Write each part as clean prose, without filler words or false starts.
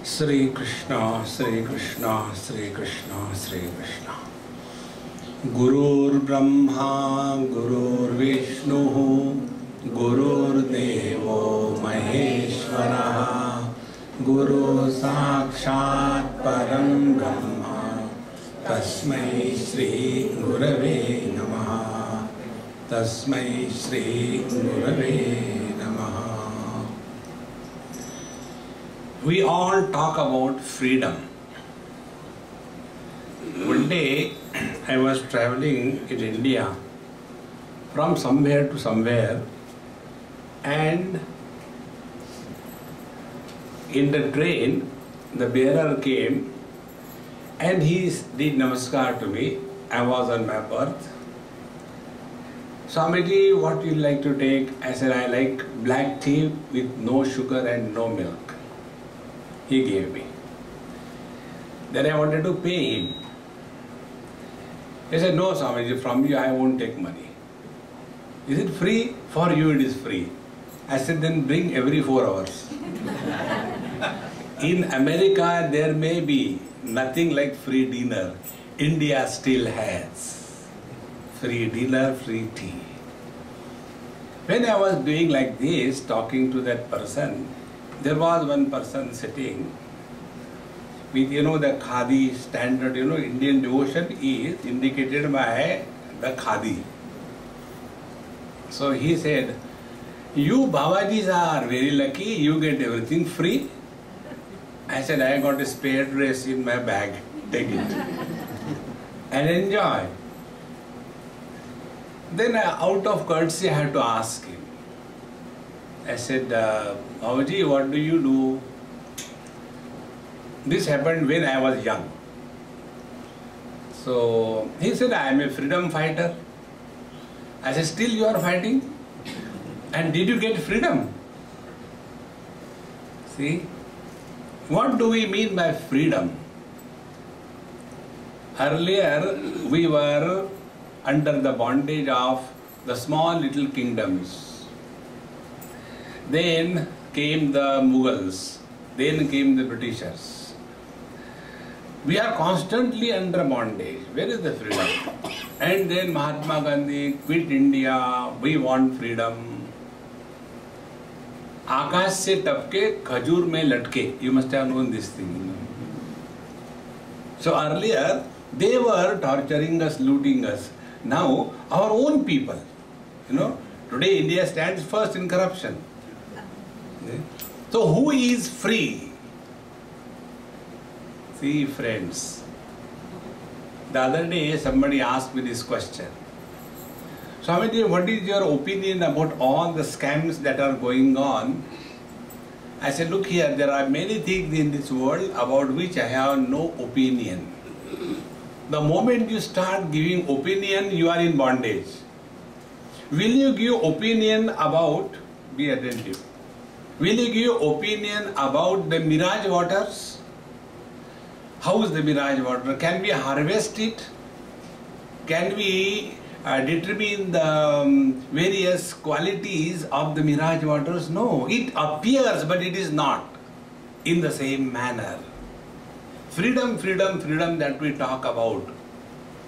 Sri Krishna, Sri Krishna, Sri Krishna, Sri Krishna. Gurur Brahma, Gurur Vishnu, Gurur Devo Maheshwara, Guru Sakshat Param Brahma, Tasmai Shri Gurave Namaha, Tasmai Shri Gurave Namaha. We all talk about freedom. One day I was traveling in India from somewhere to somewhere, and in the train the bearer came and he did namaskar to me. I was on my berth. Swamiji, what do you like to take? I said, I like black tea with no sugar and no milk. He gave me. Then I wanted to pay him. He said, no Swamiji, from you I won't take money. Is it free? For you it is free. I said, then bring every 4 hours. In America there may be nothing like free dinner. India still has free dinner, free tea. When I was doing like this, talking to that person, there was one person sitting with, the khadi standard, Indian devotion is indicated by the khadi. So he said, you Babajis are very lucky, you get everything free. I said, I got a spare dress in my bag, take it and enjoy. Then out of courtesy I had to ask him. I said, Babaji, what do you do? This happened when I was young. So he said, I am a freedom fighter. I said, still you are fighting? And did you get freedom? See, what do we mean by freedom? Earlier we were under the bondage of the small little kingdoms. Then came the Mughals, then came the Britishers. We are constantly under bondage. Where is the freedom? And then Mahatma Gandhi quit India, we want freedom. Akash se tapke, khajur mein latke. You must have known this thing. So earlier, they were torturing us, looting us. Now, our own people, today India stands first in corruption. So who is free? See friends, the other day somebody asked me this question. Swamiji, what is your opinion about all the scams that are going on? I said, look here, there are many things in this world about which I have no opinion. The moment you start giving opinion, you are in bondage. Will you give opinion about, be attentive, will you give opinion about the mirage waters? How is the mirage water? Can we harvest it? Can we determine the various qualities of the mirage waters? No, it appears but it is not in the same manner. Freedom, freedom, freedom that we talk about.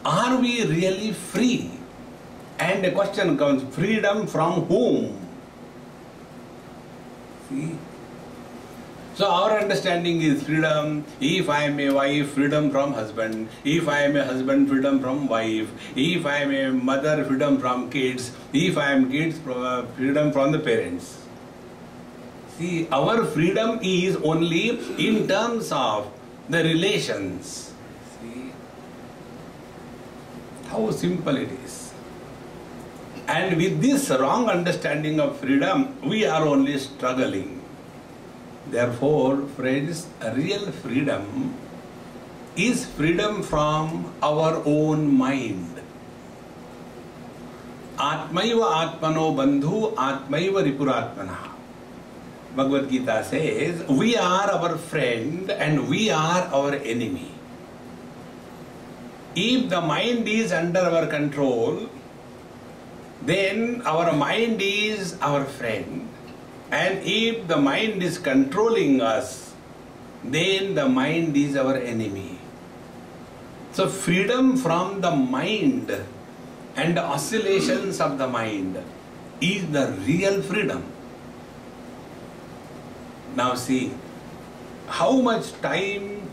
Are we really free? And the question comes, freedom from whom? See? So our understanding is freedom. If I am a wife, freedom from husband. If I am a husband, freedom from wife. If I am a mother, freedom from kids. If I am kids, freedom from the parents. See, our freedom is only in terms of the relations. See how simple it is. And with this wrong understanding of freedom, we are only struggling. Therefore, friends, real freedom is freedom from our own mind. Atmaiva atmano bandhu atmaiva ripuratmana. Bhagavad Gita says, we are our friend and we are our enemy. If the mind is under our control, then our mind is our friend. And if the mind is controlling us, then the mind is our enemy. So freedom from the mind and the oscillations of the mind is the real freedom. Now see, how much time,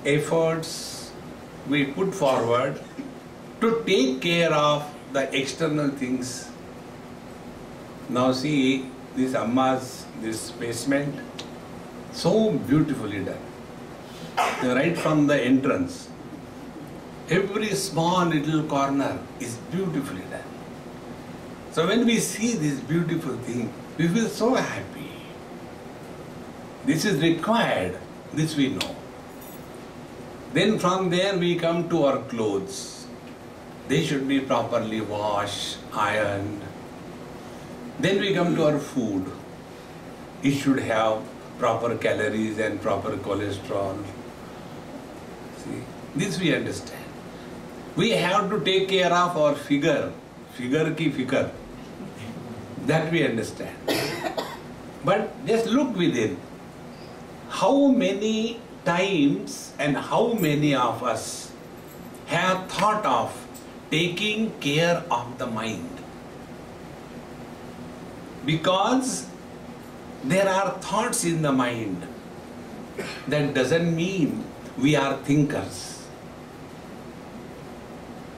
efforts we put forward to take care of the external things. Now see, this Amma's, this basement, so beautifully done. Right from the entrance, every small little corner is beautifully done. So when we see this beautiful thing, we feel so happy. This is required, this we know. Then from there we come to our clothes. They should be properly washed, ironed. Then we come to our food. It should have proper calories and proper cholesterol. See, this we understand. We have to take care of our figure ki fikar. That we understand. But just look within. How many times and how many of us have thought of taking care of the mind? Because there are thoughts in the mind. That doesn't mean we are thinkers.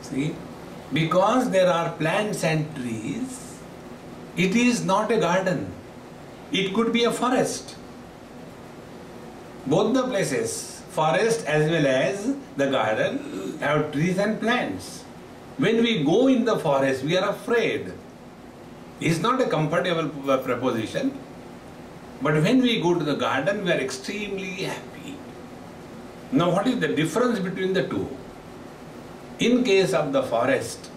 See? Because there are plants and trees, it is not a garden. It could be a forest. Both the places, forest as well as the garden, have trees and plants. When we go in the forest, we are afraid. It's not a comfortable proposition. But when we go to the garden, we are extremely happy. Now, what is the difference between the two? In case of the forest,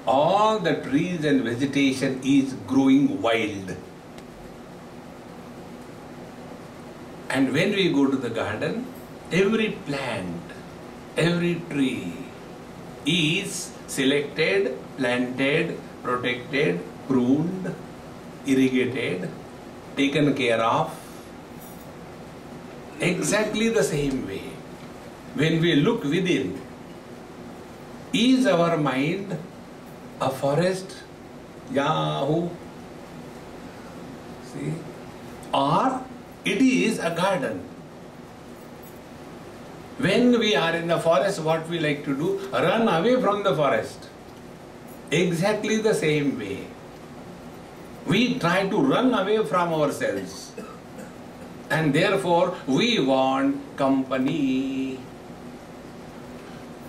all the trees and vegetation is growing wild. And when we go to the garden, every plant, every tree is selected, planted, protected, pruned, irrigated, taken care of, exactly the same way. When we look within, is our mind a forest? Yahoo! See? Or it is a garden. When we are in the forest, what we like to do? Run away from the forest. Exactly the same way. We try to run away from ourselves. And therefore, we want company.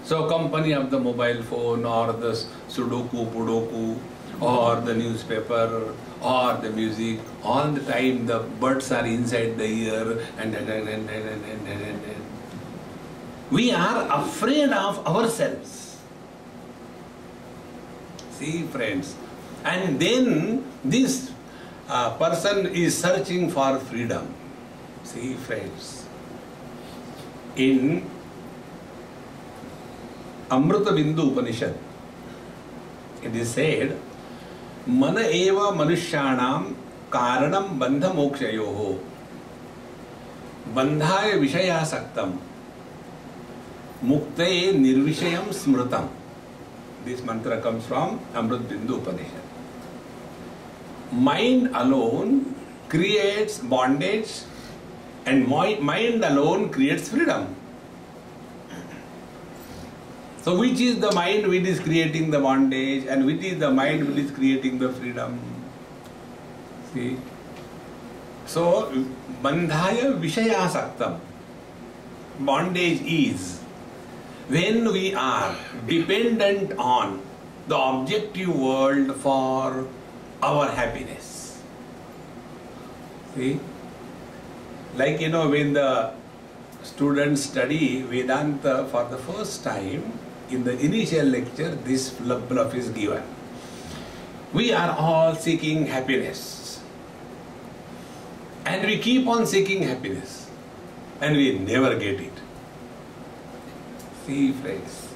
So company of the mobile phone or the Sudoku, Pudoku or the newspaper or the music, all the time the birds are inside the ear and we are afraid of ourselves. See, friends. And then this person is searching for freedom. See, friends. In Amrita Bindu Upanishad, it is said, Mana eva manushyanam karanam bandha mokshayoho bandhaya vishaya saktam muktaye nirvishayam smritam. This mantra comes from Amrita Bindu Upanishad. Mind alone creates bondage and mind alone creates freedom. So which is the mind which is creating the bondage and which is the mind which is creating the freedom? See? So, bandhaya vishaya saktam. Bondage is when we are dependent on the objective world for our happiness. See? Like, when the students study Vedanta for the first time, in the initial lecture, this bluff is given. We are all seeking happiness. And we keep on seeking happiness. And we never get it. See, friends.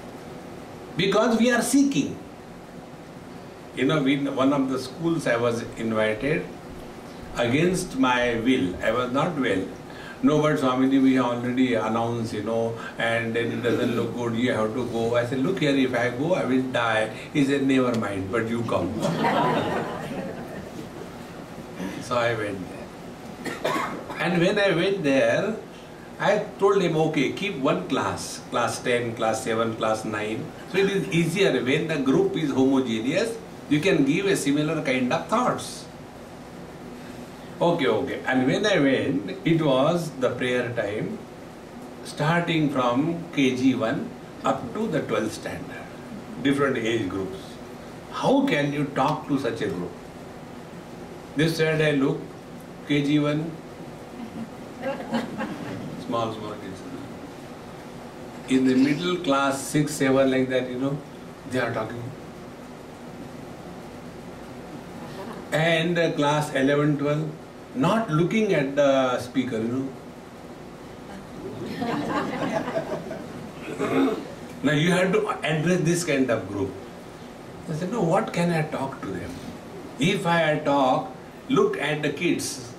Because we are seeking. In one of the schools I was invited, against my will, I was not well, No, but Swamiji, we already announced, and then it doesn't look good, you have to go. I said, look here, if I go, I will die. He said, never mind, but you come. So I went there. And when I went there, I told him, okay, keep one class 10, class 7, class 9. So it is easier when the group is homogeneous, you can give a similar kind of thoughts. Okay. And when I went, it was the prayer time, starting from KG1 up to the 12th standard, different age groups. How can you talk to such a group? This side I look, KG1, small kids. In the middle class 6, 7 like that, they are talking. And class 11, 12, not looking at the speaker, Now you have to address this kind of group. I said, no, what can I talk to them? If I talk, look at the kids.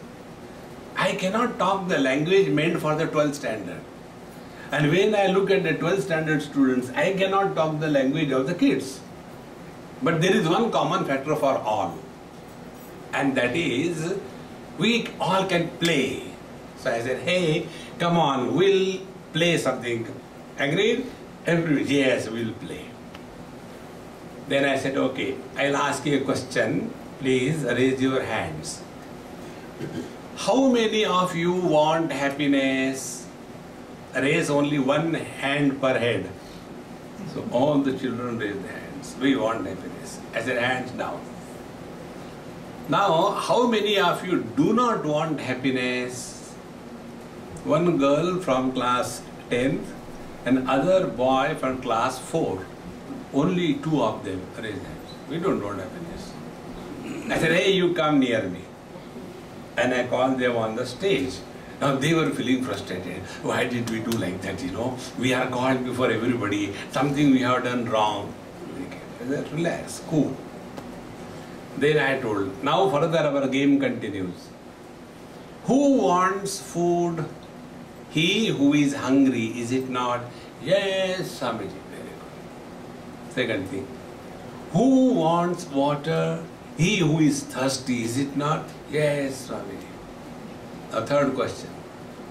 I cannot talk the language meant for the 12th standard. And when I look at the 12th standard students, I cannot talk the language of the kids. But there is one common factor for all. And that is, we all can play. So I said, hey, come on, we'll play something. Agreed? Everybody, yes, we'll play. Then I said, okay, I'll ask you a question. Please raise your hands. How many of you want happiness? Raise only one hand per head. So all the children raised their hands. We want happiness. I said, hands down. Now, how many of you do not want happiness? One girl from class 10th and other boy from class 4. Only 2 of them raised hands. We don't want happiness. I said, hey, you come near me. And I called them on the stage. Now they were feeling frustrated. Why did we do like that, We are called before everybody. Something we have done wrong. I said, relax, cool. Then I told, now further our game continues. Who wants food? He who is hungry, is it not? Yes, Swamiji. Very good. Second thing. Who wants water? He who is thirsty, is it not? Yes, Swamiji. A third question.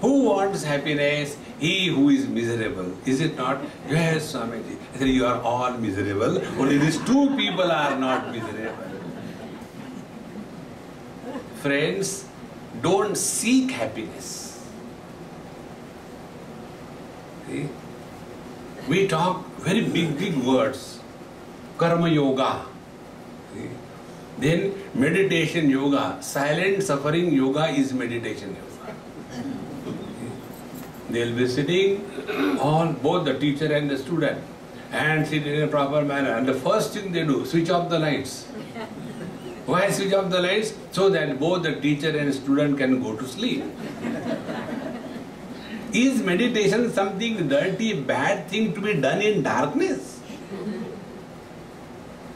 Who wants happiness? He who is miserable, is it not? Yes, Swamiji. I said, you are all miserable. Only these 2 people are not miserable. Friends, don't seek happiness. See? We talk very big words. Karma yoga. See? Then meditation yoga. Silent suffering yoga is meditation yoga. They'll be sitting, both the teacher and the student, and sit in a proper manner. And the first thing they do, switch off the lights. Why switch off the lights? So that both the teacher and student can go to sleep. Is meditation something dirty, bad thing to be done in darkness?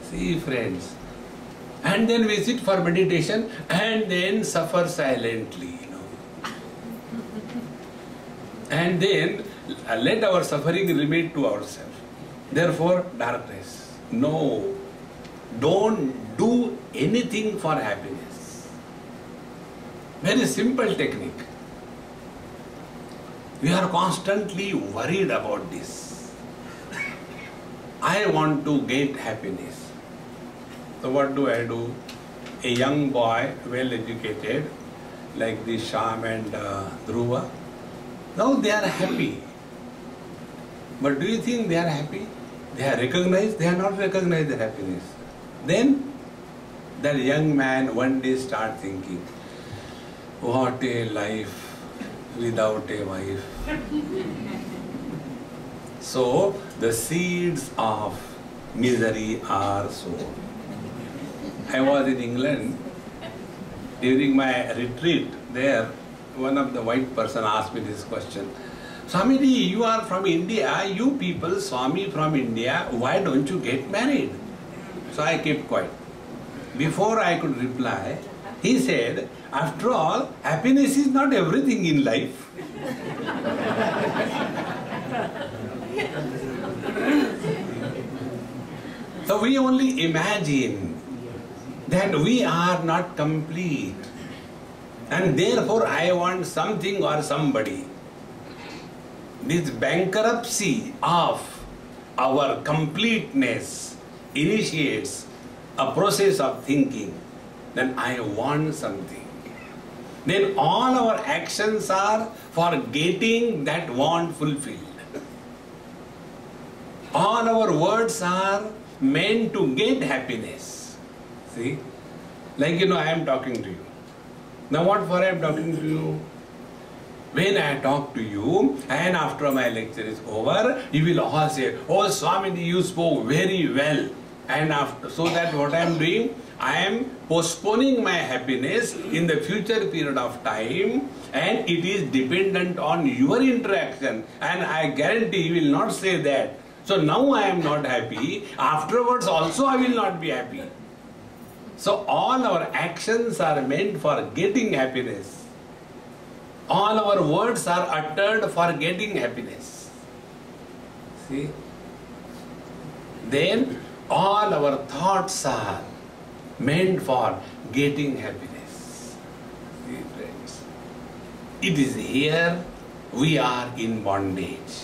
See, friends. And then we sit for meditation and then suffer silently, And then let our suffering remain to ourselves. Therefore, darkness. No. Don't do anything for happiness. Very simple technique. We are constantly worried about this. I want to get happiness. So what do I do? A young boy, well educated, like the Sham and Dhruva, now they are happy. But do you think they are happy? They are recognized? They are not recognized their happiness. Then that young man one day start thinking, what a life without a wife. So the seeds of misery are sown. I was in England during my retreat there. One of the white person asked me this question. Swamiji, you are from India, you people, Swami from India, why don't you get married? So I kept quiet. Before I could reply, he said, after all, happiness is not everything in life. So we only imagine that we are not complete, and therefore I want something or somebody. This bankruptcy of our completeness initiates a process of thinking. Then I want something. Then all our actions are for getting that want fulfilled. All our words are meant to get happiness. See? Like, I am talking to you. Now what for I am talking to you? When I talk to you and after my lecture is over, you will all say, "Oh Swami, you spoke very well." And after, so that what I am doing, I am postponing my happiness in the future period of time, and it is dependent on your interaction, and I guarantee you will not say that. So now I am not happy, afterwards also I will not be happy. So all our actions are meant for getting happiness. All our words are uttered for getting happiness. See? Then all our thoughts are meant for getting happiness. See, friends? It is here we are in bondage.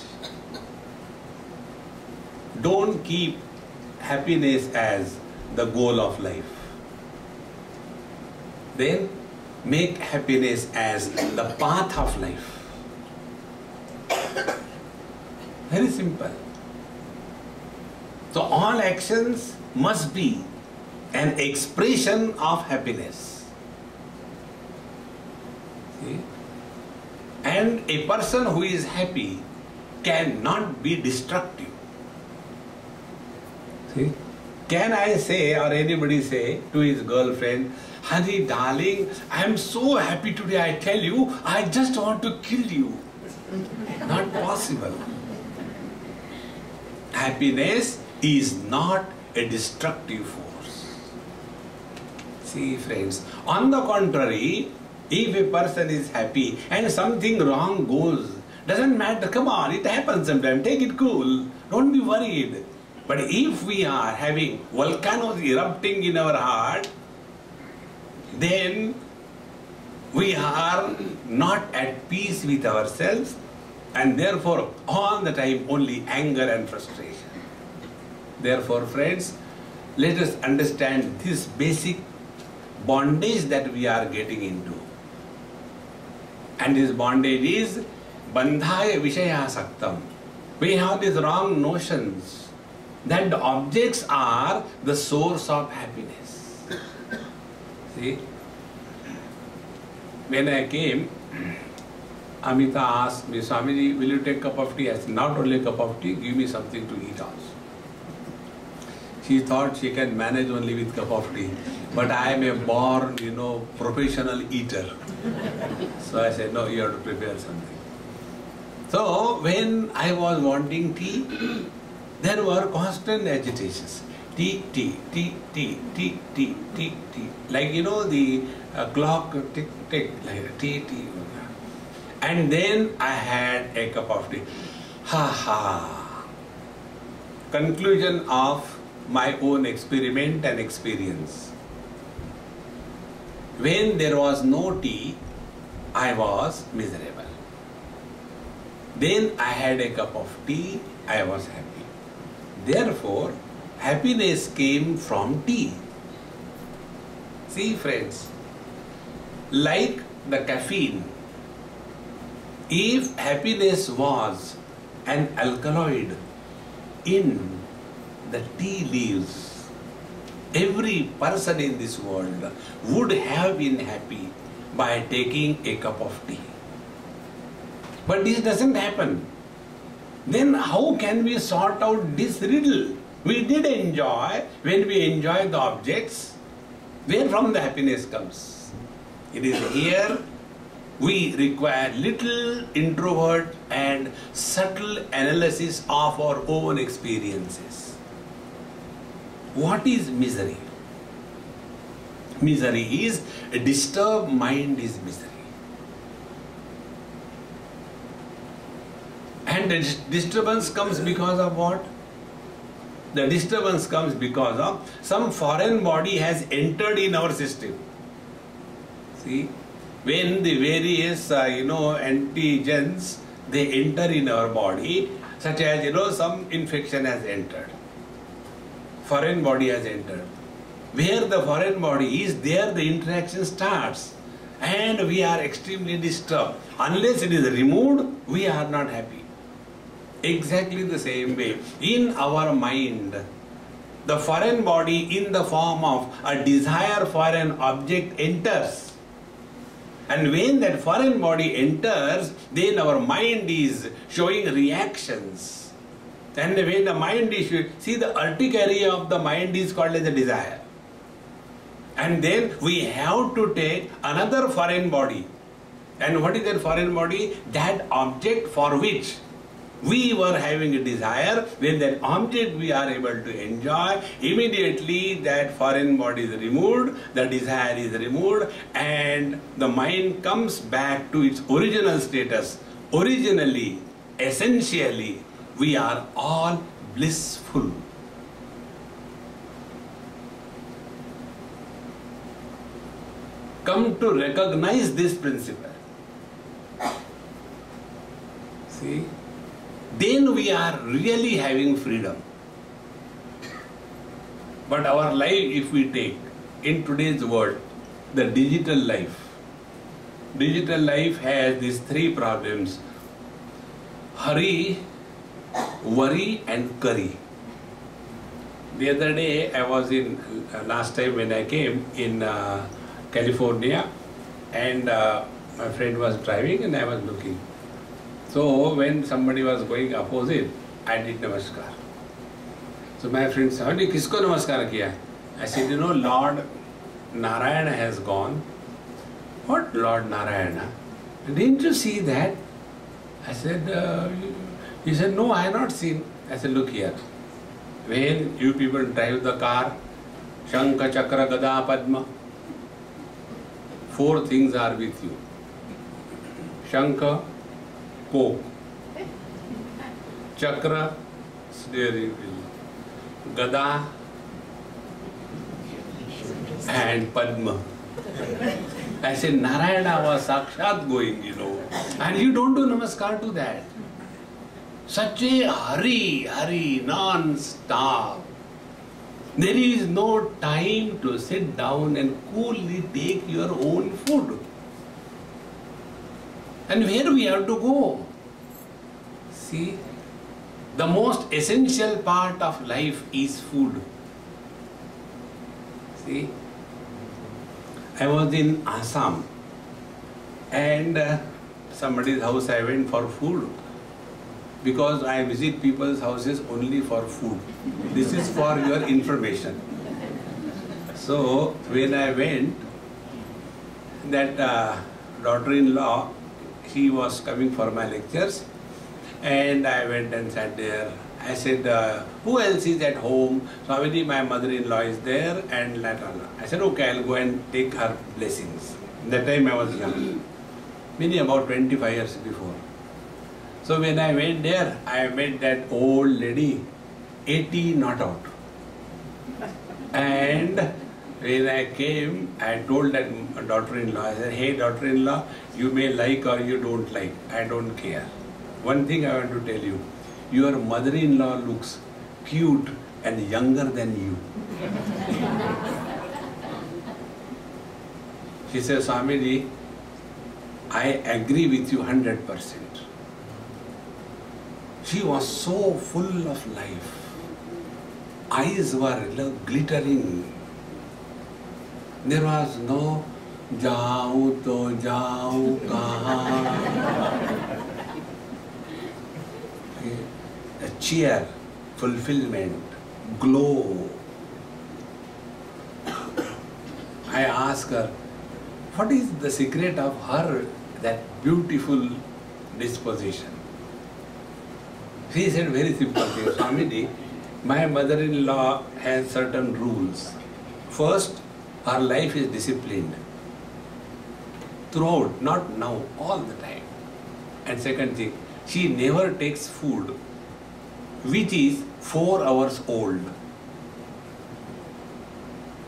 Don't keep happiness as the goal of life. Then make happiness as the path of life. Very simple. So all actions must be an expression of happiness. See? And a person who is happy cannot be destructive. See? Can I say, or anybody say to his girlfriend, "Honey, darling, I am so happy today, I tell you, I just want to kill you." Not possible. Happiness is not a destructive force. See, friends, on the contrary, if a person is happy and something wrong goes, doesn't matter, come on, it happens sometimes, take it cool, don't be worried. But if we are having volcanoes erupting in our heart, then we are not at peace with ourselves, and therefore all the time only anger and frustration. Therefore, friends, let us understand this basic bondage that we are getting into. And this bondage is bandhaya vishaya saktam. We have these wrong notions that the objects are the source of happiness. See, when I came, Amita asked me, "Swamiji, will you take a cup of tea?" I said, "Not only a cup of tea, give me something to eat also." She thought she can manage only with cup of tea, but I am a born, professional eater. So I said, "No, you have to prepare something." So when I was wanting tea, there were constant agitations. Tea, tea, tea, tea, tea, tea, tea, tea. Like, the clock tick, tick, like tea, tea. And then I had a cup of tea. Ha ha. Conclusion of my own experiment and experience. When there was no tea, I was miserable. Then I had a cup of tea, I was happy. Therefore, happiness came from tea. See, friends, like the caffeine, if happiness was an alkaloid in the tea leaves, every person in this world would have been happy by taking a cup of tea. But this doesn't happen. Then how can we sort out this riddle? We did enjoy, when we enjoy the objects, where from the happiness comes? It is here we require little introvert and subtle analysis of our own experiences. What is misery? Misery is a disturbed mind is misery. And the disturbance comes because of what? The disturbance comes because of some foreign body has entered in our system. See, when the various antigens, they enter in our body, such as some infection has entered, foreign body has entered. Where the foreign body is, there the interaction starts, and we are extremely disturbed. Unless it is removed, we are not happy. Exactly the same way, in our mind, the foreign body in the form of a desire for an object enters. And when that foreign body enters, then our mind is showing reactions. And when the mind is showing, see, the urticaria of the mind is called as a desire. And then we have to take another foreign body. And what is that foreign body? That object for which we were having a desire. When that object we are able to enjoy, immediately that foreign body is removed, the desire is removed, and the mind comes back to its original status. Originally, essentially, we are all blissful. Come to recognize this principle. See? Then we are really having freedom. But our life, if we take in today's world, the digital life has these three problems: hurry, worry and curry. The other day I was last time when I came in California, and my friend was driving and I was looking. So when somebody was going opposite, I did namaskar. So my friend said, "Kisko namaskar kiya?" I said, Lord Narayana has gone. What Lord Narayana? Didn't you see that? I said, he said, no, I have not seen. I said, look here. When you people drive the car, Shankha, Chakra, Gada, Padma, 4 things are with you. Shankha, Coke, Chakra, steering wheel, Gada and Padma. I said, Narayana was Sakshat going, and you don't do namaskar to that. Such a hurry, non-stop. There is no time to sit down and coolly take your own food. And where we have to go? See, the most essential part of life is food. See, I was in Assam and somebody's house I went for food, because I visit people's houses only for food. This is for your information. So when I went, that daughter-in-law, she was coming for my lectures, and I went and sat there. I said, who else is at home? Swami, my mother-in-law is there, and I said, okay, I'll go and take her blessings. That time I was young, maybe about 25 years before. So when I went there, I met that old lady, 80 not out. And when I came, I told that daughter-in-law, I said, hey daughter-in-law, you may like or you don't like, I don't care. One thing I want to tell you, your mother-in-law looks cute and younger than you. She says, Swamiji, I agree with you 100%. She was so full of life. Eyes were glittering. There was no "Jao to jao kahan." A cheer, fulfillment, glow. I asked her, what is the secret of her, that beautiful disposition? She said very simple thing, Swamiji, my mother-in-law has certain rules. First, her life is disciplined. Throughout, not now, all the time. And second thing, she never takes food which is 4 hours old.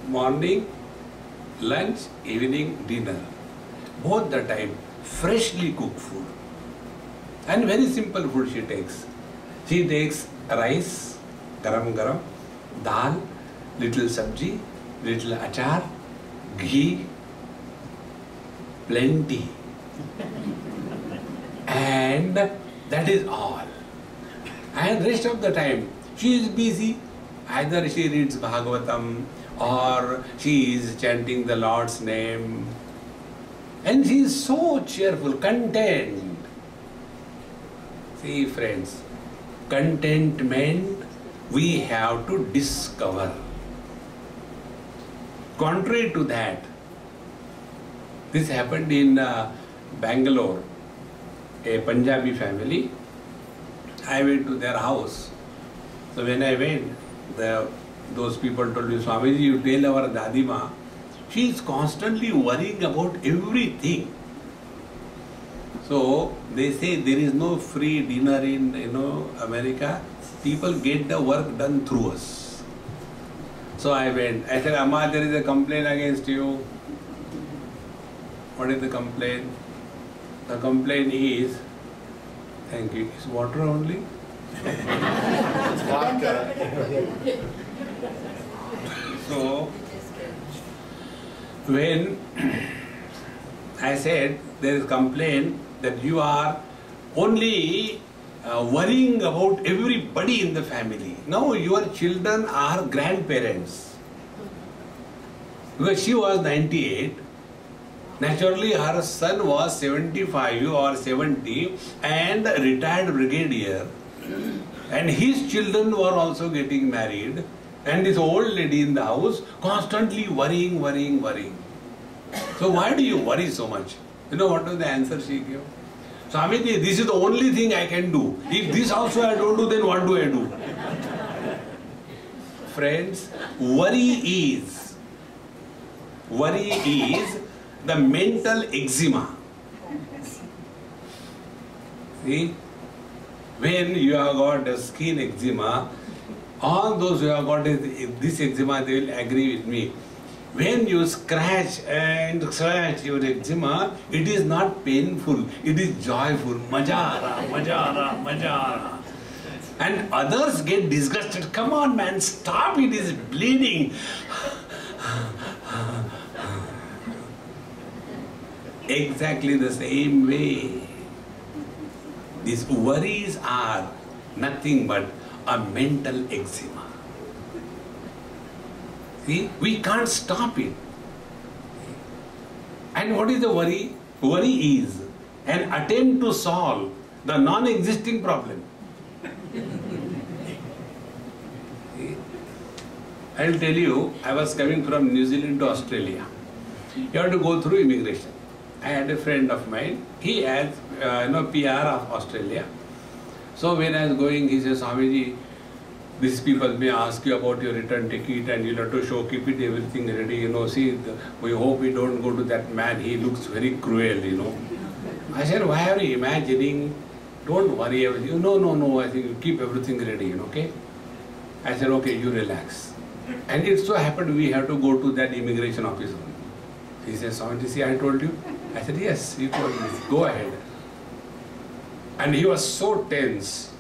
Morning, lunch, evening, dinner. Both the time, freshly cooked food. And very simple food she takes. She takes rice, garam garam, dal, little sabji, little achar, ghee, plenty. And that is all. And rest of the time, she is busy. Either she reads Bhagavatam or she is chanting the Lord's name. And she is so cheerful, content. See friends, contentment we have to discover. Contrary to that, this happened in Bangalore, a Punjabi family. I went to their house. So when I went, those people told me, Swamiji, you tell our Dadima, she is constantly worrying about everything. So they say there is no free dinner in America. People get the work done through us. So I went. I said, Amma, there is a complaint against you. What is the complaint? The complaint is, thank you, is water only? It's vodka. So, when I said there is complaint that you are only worrying about everybody in the family. Now your children are grandparents. Because she was 98. Naturally, her son was 75 or 70 and retired brigadier. And his children were also getting married. And this old lady in the house constantly worrying. So why do you worry so much? You know what was the answer she gave? Swamiji, this is the only thing I can do. If this also I don't do, then what do I do? Friends, worry is the mental eczema. See? When you have got a skin eczema, all those who have got this eczema, they will agree with me. When you scratch your eczema, it is not painful, it is joyful. Majara. And others get disgusted. Come on man, stop, it is bleeding. Exactly the same way. These worries are nothing but a mental eczema. See, we can't stop it. And what is the worry? Worry is an attempt to solve the non-existing problem. See? I'll tell you, I was coming from New Zealand to Australia. You have to go through immigration. I had a friend of mine, he has PR of Australia. So when I was going, he says, Swamiji, these people may ask you about your return ticket and you'll have to show, keep it everything ready, we hope we don't go to that man, he looks very cruel, I said, why are you imagining? Don't worry, everything. No, I think you keep everything ready, okay? I said, okay, you relax. And it so happened we have to go to that immigration officer. He says, Swamiji, see, I told you? I said, yes, you told me, go ahead. And he was so tense.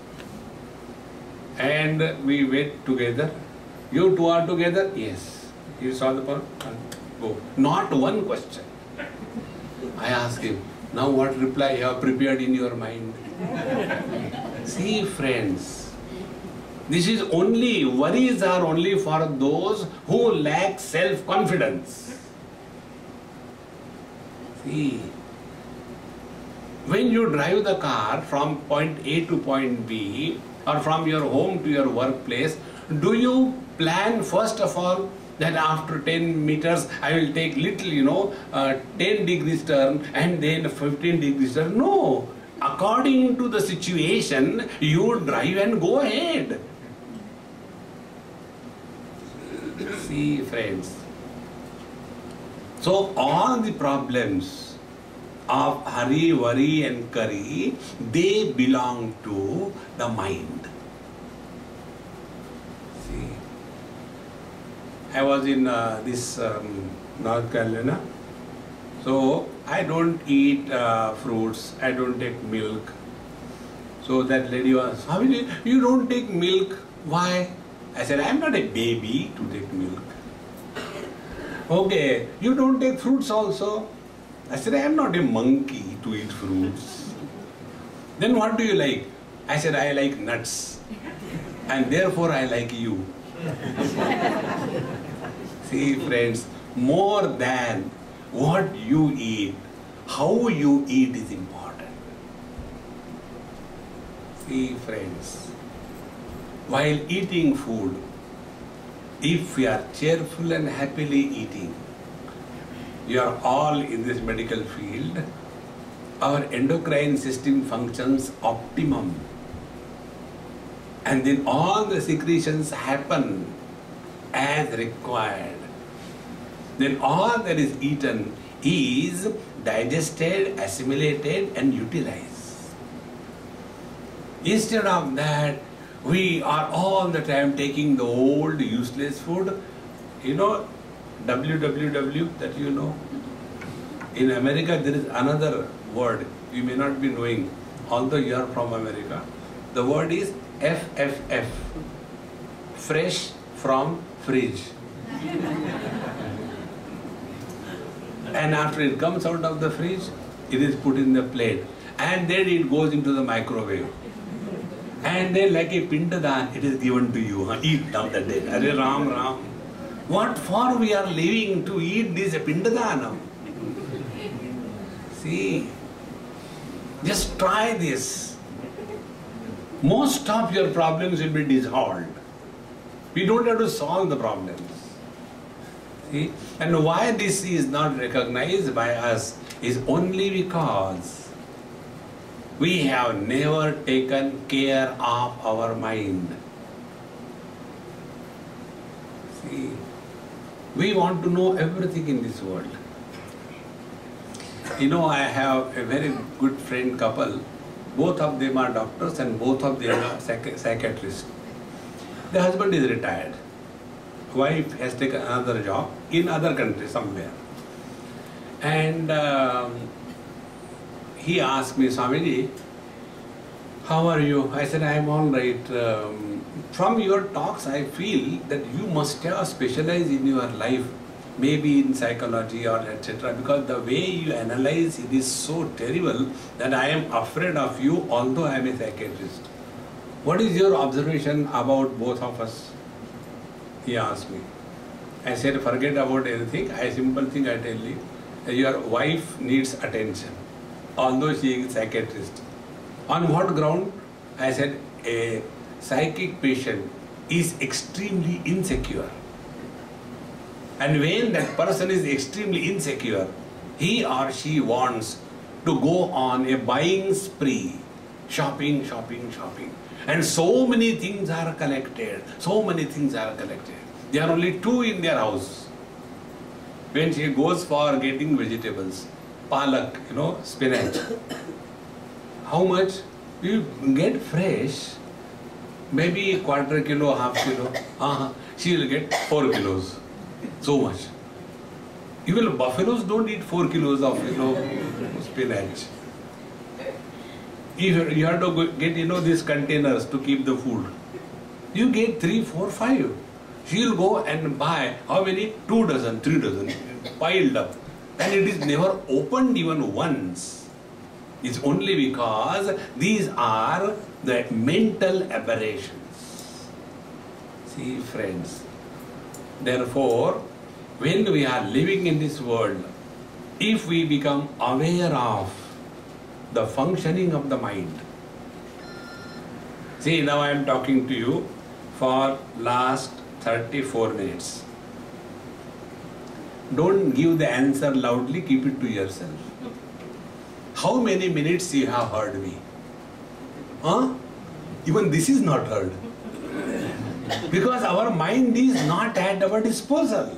And we went together. You two are together? Yes. You saw the point? Go. Not one question. I asked him, now what reply you have prepared in your mind? See friends, this is only, worries are only for those who lack self-confidence. See, when you drive the car from point A to point B or from your home to your workplace, do you plan first of all that after 10 meters I will take little, 10 degrees turn and then 15 degrees turn? No. According to the situation, you drive and go ahead. See friends, so all the problems of hurry, worry and curry, they belong to the mind. See, I was in this North Carolina, so I don't eat fruits, I don't take milk. So that lady was, how you don't take milk? Why? I said, I am not a baby to take milk. Okay, you don't take fruits also? I said, I am not a monkey to eat fruits. Then what do you like? I said, I like nuts. And therefore I like you. See friends, more than what you eat, how you eat is important. See friends, while eating food, if we are cheerful and happily eating, you are all in this medical field, our endocrine system functions optimum. And then all the secretions happen as required. Then all that is eaten is digested, assimilated and utilized. Instead of that, we are all the time taking the old useless food. You know, WWW, that you know. In America there is another word you may not be knowing, although you are from America. The word is FFF, fresh from fridge. And after it comes out of the fridge, it is put in the plate. And then it goes into the microwave. And then like a pindadan, it is given to you. Eat now that day. Hare Ram Ram. What for we are living to eat this pindadanam? See, just try this. Most of your problems will be dissolved. We don't have to solve the problems. See? And why this is not recognized by us is only because we have never taken care of our mind. See, we want to know everything in this world. You know, I have a very good friend couple. Both of them are doctors and both of them are psychiatrists. The husband is retired. Wife has taken another job in other country somewhere. And he asked me, Swamiji, how are you? I said, I am all right. From your talks, I feel that you must have specialized in your life, maybe in psychology or etc. Because the way you analyze it is so terrible that I am afraid of you, although I am a psychiatrist. What is your observation about both of us? He asked me. I said, forget about anything. A simple thing I tell you. Your wife needs attention, although she is a psychiatrist. On what ground? I said, a psychic patient is extremely insecure. And when that person is extremely insecure, he or she wants to go on a buying spree, shopping, shopping, shopping. And so many things are collected, so many things are collected. There are only two in their house. When she goes for getting vegetables, palak, you know, spinach, how much? You get fresh, maybe quarter kilo, half kilo, she will get 4 kilos. So much. Even buffaloes don't eat 4 kilos of, you know, spinach. You have to get, you know, these containers to keep the food. You get 3, 4, 5. She will go and buy how many? 2 dozen, 3 dozen, piled up. And it is never opened even once. It's only because these are the mental aberrations. See, friends. Therefore, when we are living in this world, if we become aware of the functioning of the mind. See, now I am talking to you for last 34 minutes. Don't give the answer loudly, keep it to yourself. How many minutes you have heard me? Huh? Even this is not heard. Because our mind is not at our disposal.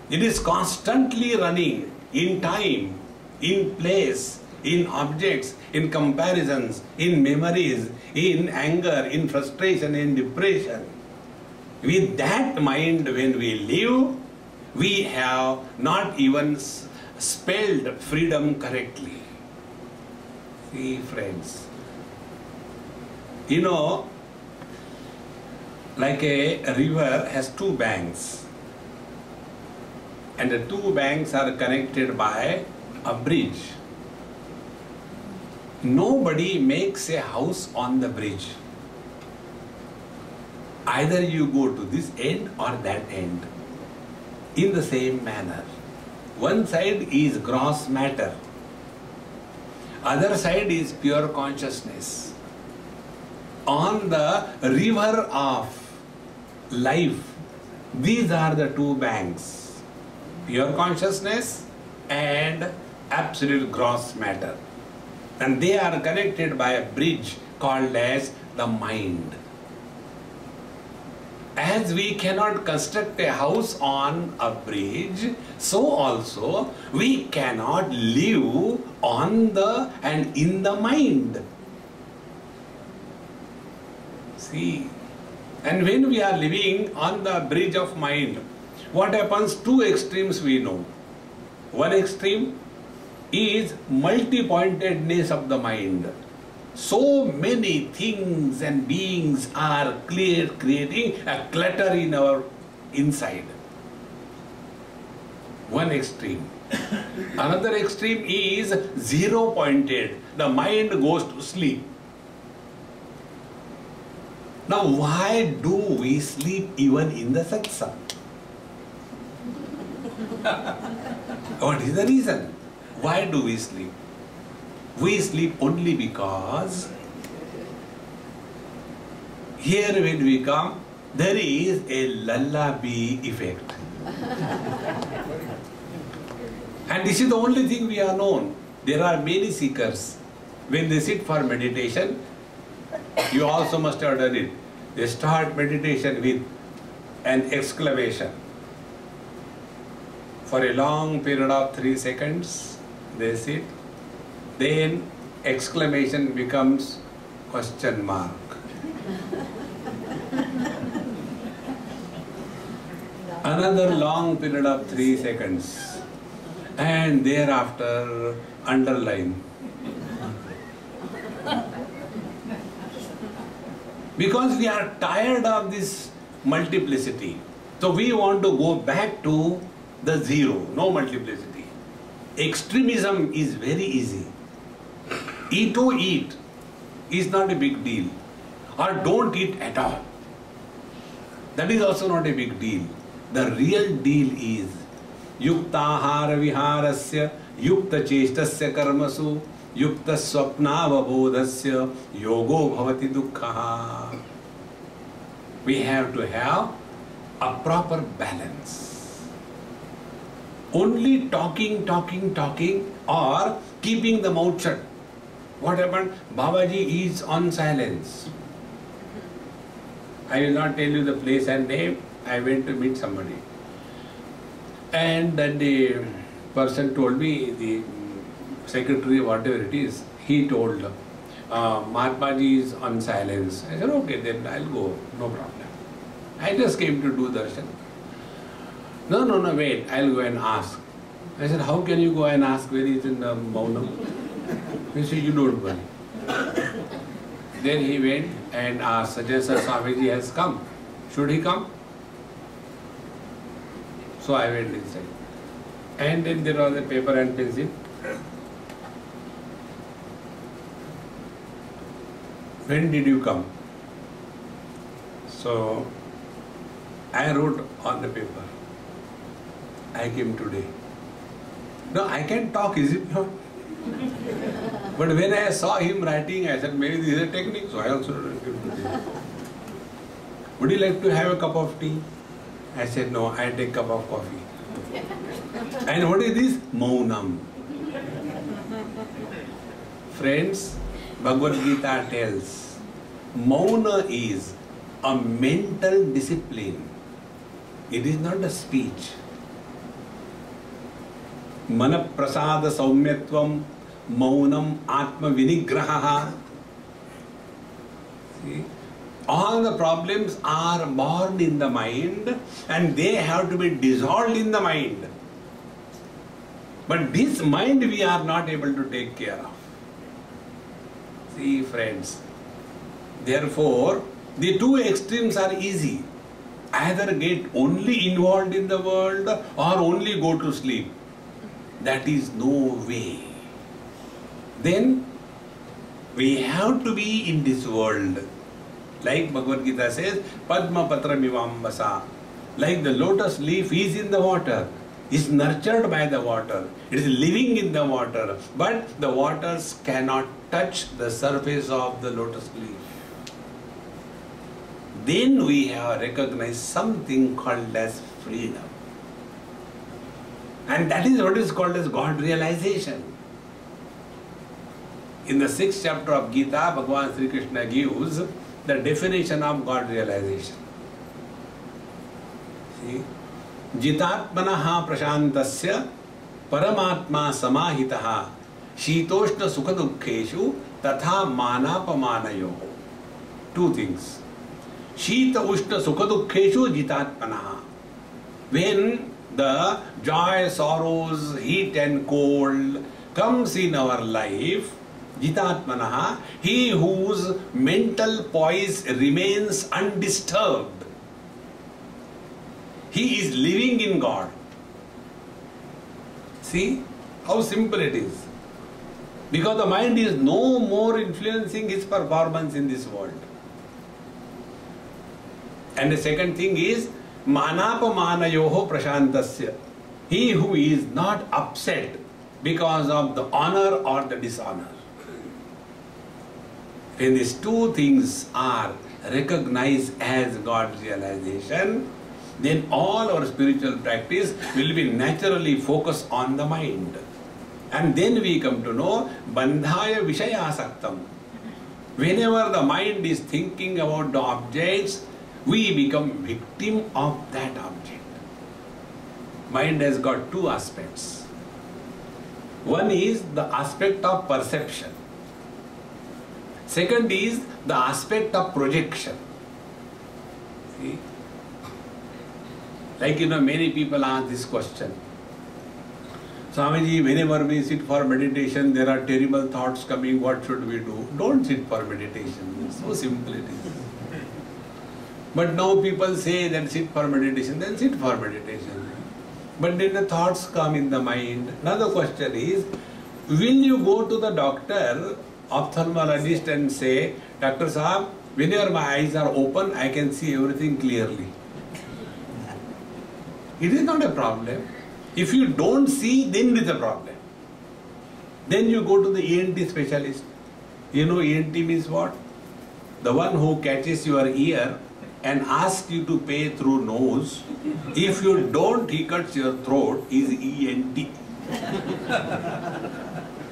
It is constantly running in time, in place, in objects, in comparisons, in memories, in anger, in frustration, in depression. With that mind when we live, we have not even spelled freedom correctly. See, friends, you know, like a river has two banks, and the two banks are connected by a bridge. Nobody makes a house on the bridge. Either you go to this end or that end. In the same manner, one side is gross matter, other side is pure consciousness. On the river of life, these are the two banks, pure consciousness and absolute gross matter, and they are connected by a bridge called as the mind. As we cannot construct a house on a bridge, so also we cannot live on the and in the mind. See, and when we are living on the bridge of mind, what happens? Two extremes we know. One extreme is multi-pointedness of the mind. So many things and beings are creating a clutter in our inside. One extreme. Another extreme is zero-pointed. The mind goes to sleep. Now, why do we sleep even in the satsang? What is the reason? Why do we sleep? We sleep only because here when we come, there is a lullaby effect. And this is the only thing we are known. There are many seekers. When they sit for meditation, you also must have done it. They start meditation with an exclamation. For a long period of 3 seconds, they sit. Then exclamation becomes question mark. Another long period of 3 seconds. And thereafter underline. Because we are tired of this multiplicity. So we want to go back to the zero, no multiplicity. Extremism is very easy. Eat to eat is not a big deal. Or don't eat at all. That is also not a big deal. The real deal is yuktahara viharasya yukta cheshtasya karmasu yukta swapnavabodhasya yogo bhavati dukkha. We have to have a proper balance. Only talking or keeping the mouth shut. What happened? Babaji is on silence. I will not tell you the place and name. I went to meet somebody. And then the person told me, the secretary, whatever it is, he told, Mahatmaji is on silence. I said, okay, then I'll go, no problem. I just came to do darshan. No, wait, I'll go and ask. I said, how can you go and ask where he is in the Maunam? He said, you don't worry. Then he went and asked, Sajjasa Swamiji has come. Should he come? So I went inside. And then there was a paper and pencil. When did you come? So I wrote on the paper, I came today. No, I can talk, is it not? But when I saw him writing, I said, maybe this is a technique, so I also came today. Would you like to have a cup of tea? I said, no, I take a cup of coffee. And what is this? Maunam. Friends, Bhagavad Gita tells, Mauna is a mental discipline. It is not a speech. Mana prasada saumyatvam, maunam atma vinigraha. See? All the problems are born in the mind and they have to be dissolved in the mind. But this mind we are not able to take care of. See, friends, therefore, the two extremes are easy. Either get only involved in the world or only go to sleep. That is no way. Then we have to be in this world. Like Bhagavad Gita says, Padma Patra Mivambasa. Like the lotus leaf is in the water, is nurtured by the water, it is living in the water, but the waters cannot touch the surface of the lotus leaf. Then we have recognized something called as freedom. And that is what is called as God realization. In the 6th chapter of Gita, Bhagavan Sri Krishna gives the definition of God realization. See? Jitatmanaha prashantasya paramatma samahitaha shitoshna sukhadukkeshu tatha manapamanayo. Two things. Shita ushna sukhadukkeshu jitatmanaha. When the joy, sorrows, heat and cold comes in our life, Jitatmanaha, he whose mental poise remains undisturbed. He is living in God. See how simple it is. Because the mind is no more influencing his performance in this world. And the second thing is, Manapamanayoho prashantasya. He who is not upset because of the honor or the dishonor. When these two things are recognized as God's realization, then all our spiritual practice will be naturally focused on the mind. And then we come to know Bandhaya Vishayasaktam. Whenever the mind is thinking about the objects, we become victim of that object. Mind has got two aspects. One is the aspect of perception. Second is the aspect of projection. See? Like, many people ask this question. Swamiji, whenever we sit for meditation, there are terrible thoughts coming, what should we do? Don't sit for meditation. It's so simple it is. But now people say that sit for meditation, then sit for meditation. But then the thoughts come in the mind. Another question is, will you go to the doctor, ophthalmologist and say, Dr. Saab, whenever my eyes are open, I can see everything clearly. It is not a problem. If you don't see, then it is a problem. Then you go to the ENT specialist. You know ENT means what? The one who catches your ear and asks you to pay through nose. If you don't, he cuts your throat, is ENT.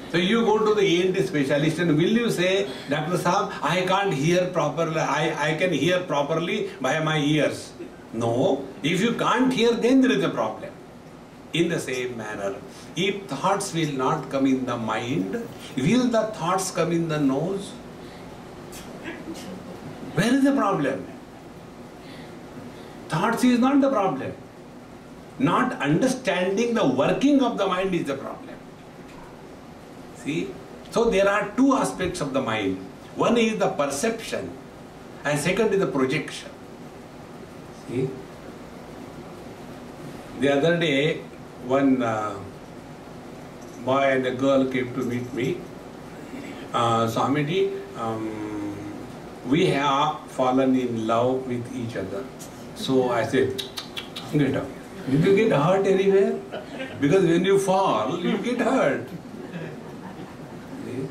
So you go to the ENT specialist and will you say, Dr. Saab, I can't hear properly, I can hear properly by my ears. No, if you can't hear, then there is a problem. In the same manner, if thoughts will not come in the mind, will the thoughts come in the nose? Where is the problem? Thoughts is not the problem. Not understanding the working of the mind is the problem. See? So there are two aspects of the mind. One is the perception and second is the projection. See? The other day, one boy and a girl came to meet me. Swamiji, we have fallen in love with each other. So I said, get up. Did you get hurt anywhere? Because when you fall, you get hurt. See?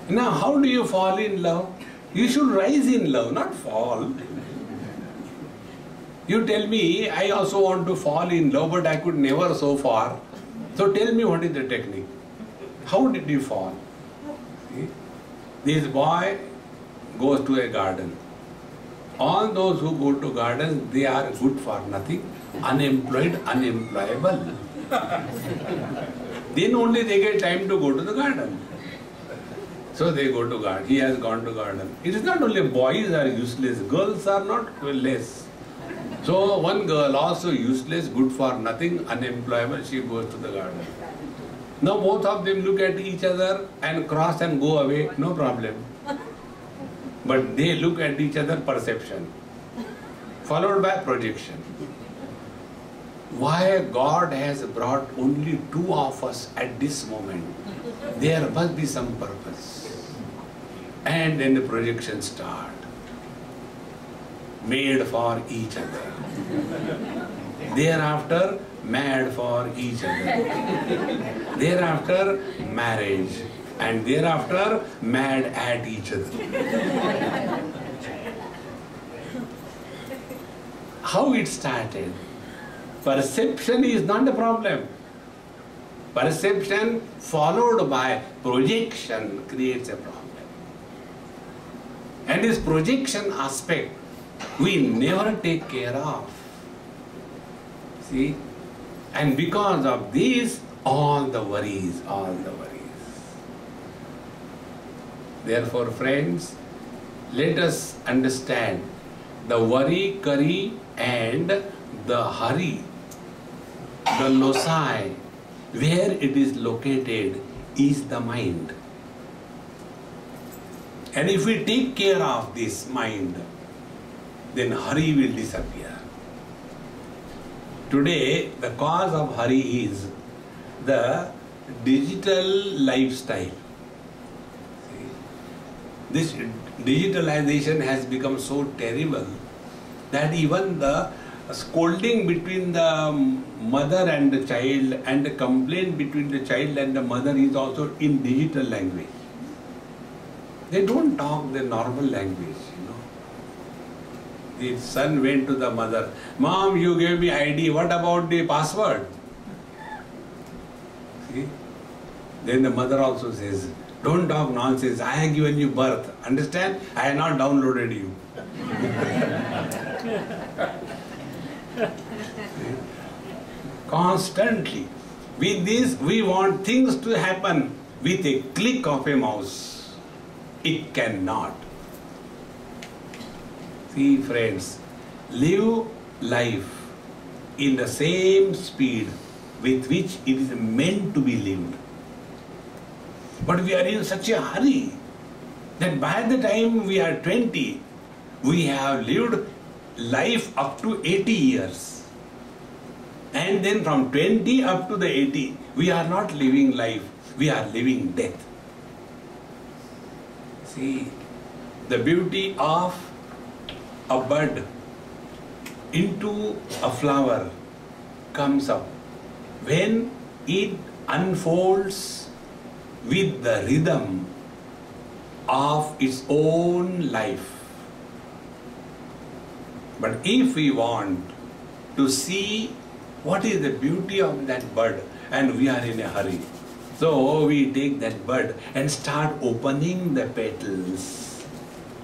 Now, how do you fall in love? You should rise in love, not fall. You tell me, I also want to fall in love, but I could never so far. So tell me what is the technique. How did you fall? See? This boy goes to a garden. All those who go to gardens, they are good for nothing. unemployed, unemployable. Then only they get time to go to the garden. So they go to garden. He has gone to garden. It is not only boys are useless, girls are not less. So one girl also useless, good for nothing, unemployable, she goes to the garden. Now both of them look at each other and cross and go away, no problem. But they look at each other, perception, followed by projection. Why God has brought only two of us at this moment? There must be some purpose. And then the projection start. Made for each other. Thereafter, mad for each other. Thereafter, marriage. And thereafter, mad at each other. How it started? Perception is not the problem. Perception followed by projection creates a problem. And this projection aspect we never take care of. See? And because of this, all the worries. Therefore, friends, let us understand the worry, curry, and the hurry, the loci, where it is located is the mind. And if we take care of this mind, then hurry will disappear. Today, the cause of hurry is the digital lifestyle. See? This digitalization has become so terrible that even the scolding between the mother and the child and the complaint between the child and the mother is also in digital language. They don't talk the normal language, you know. The son went to the mother, "Mom, you gave me ID, what about the password?" See? Then the mother also says, "Don't talk nonsense, I have given you birth, understand? I have not downloaded you." Constantly. With this, we want things to happen with a click of a mouse. It cannot. See, friends, live life in the same speed with which it is meant to be lived. But we are in such a hurry that by the time we are 20, we have lived life up to 80 years. And then from 20 up to the 80, we are not living life, we are living death. See, the beauty of a bud into a flower comes up when it unfolds with the rhythm of its own life. But if we want to see what is the beauty of that bud, and we are in a hurry, so we take that bud and start opening the petals.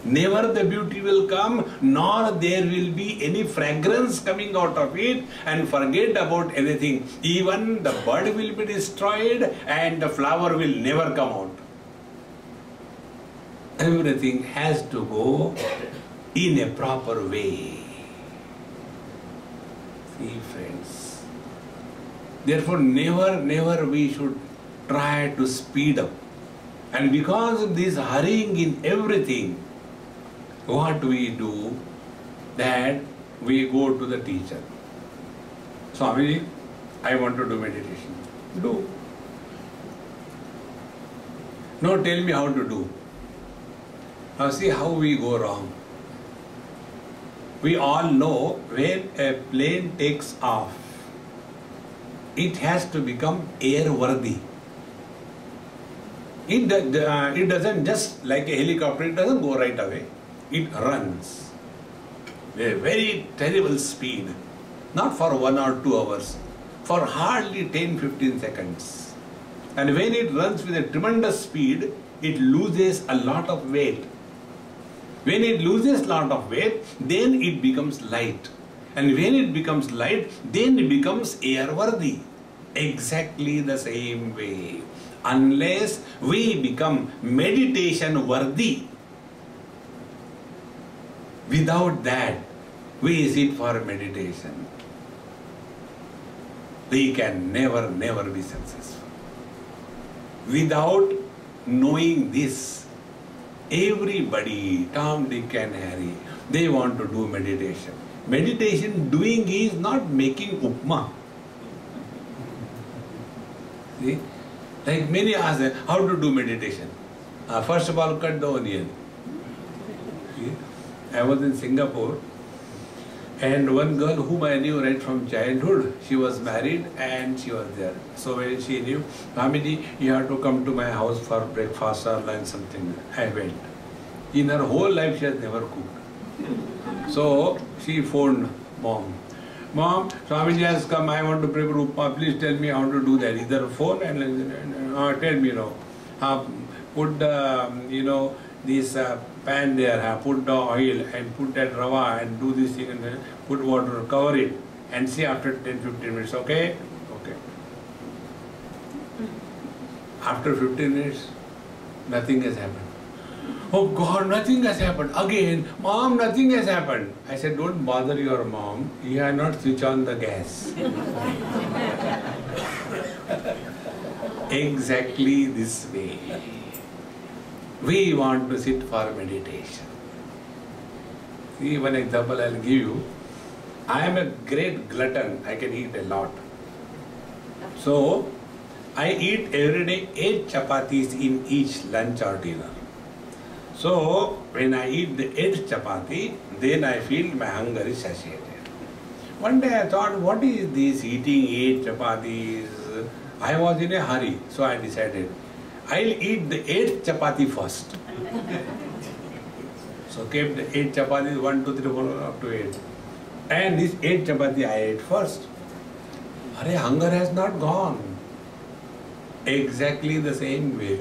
Never the beauty will come, nor there will be any fragrance coming out of it, and forget about anything. Even the bud will be destroyed and the flower will never come out. Everything has to go in a proper way. See, friends. Therefore, never we should try to speed up. And because of this hurrying in everything, what we do, that we go to the teacher. Swami, I want to do meditation. Do. Now tell me how to do. Now see how we go wrong. We all know when a plane takes off, it has to become airworthy. It doesn't just like a helicopter, it doesn't go right away. It runs with a very terrible speed, not for 1 or 2 hours, for hardly 10-15 seconds. And when it runs with a tremendous speed, it loses a lot of weight. When it loses a lot of weight, then it becomes light. And when it becomes light, then it becomes airworthy. Exactly the same way. Unless we become meditation worthy, without that, we sit for meditation, we can never be successful. Without knowing this, everybody, Tom, Dick and Harry, they want to do meditation. Meditation doing is not making upma. See? Like many ask how to do meditation. First of all, cut the onion. See? I was in Singapore, and one girl whom I knew right from childhood, she was married and she was there. So when she knew, Swamiji, you have to come to my house for breakfast or lunch, something. I went. In her whole life, she has never cooked. So she phoned mom. Mom, Swamiji has come, I want to prepare upma, please tell me how to do that. Either phone and tell me, put the, this pan there, put the oil and put that rava and do this thing and put water, cover it and see after 10-15 minutes, okay? Okay. After 15 minutes, nothing has happened. Oh God, nothing has happened. Again, Mom, nothing has happened. I said, don't bother your mom. He had not switched on the gas. Exactly this way. We want to sit for meditation. See, one example I'll give you. I am a great glutton. I can eat a lot. So, I eat every day 8 chapatis in each lunch or dinner. So, when I eat the 8th chapati, then I feel my hunger is satiated. One day I thought, what is this eating 8 chapatis? I was in a hurry, so I decided, I'll eat the 8th chapati first. So kept the 8 chapatis, 1, 2, 3, 4, up to 8. And this 8 chapati I ate first. Arey, hunger has not gone. Exactly the same way.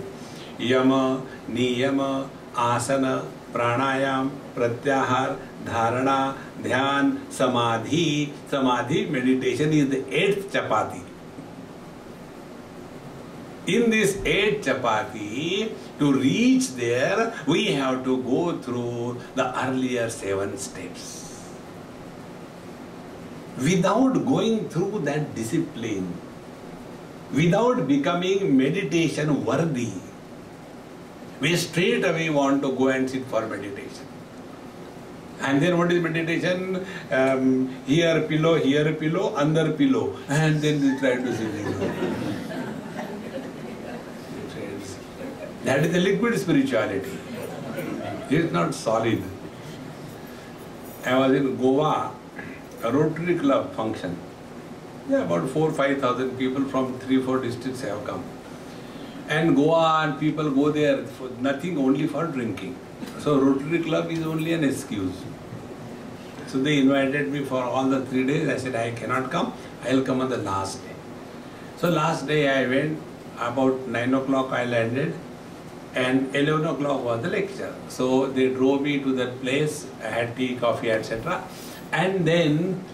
Yama, niyama, asana, pranayam, pratyahar, dharana, dhyan, samadhi. Samadhi meditation is the 8th chapati. In this 8 chapati, to reach there, we have to go through the earlier 7 steps. Without going through that discipline, without becoming meditation worthy, we straight away want to go and sit for meditation. And then what is meditation? Here pillow, under pillow. And then we try to sit. That is the liquid spirituality. It is not solid. I was in Goa, a Rotary Club function. Yeah, about 4,000-5,000 people from 3-4 districts have come. And Goa and people go there for nothing, only for drinking. So Rotary Club is only an excuse. So they invited me for all the 3 days. I said, I cannot come. I will come on the last day. So last day I went, about 9 o'clock I landed. And 11 o'clock was the lecture. So they drove me to that place. I had tea, coffee, etc. And then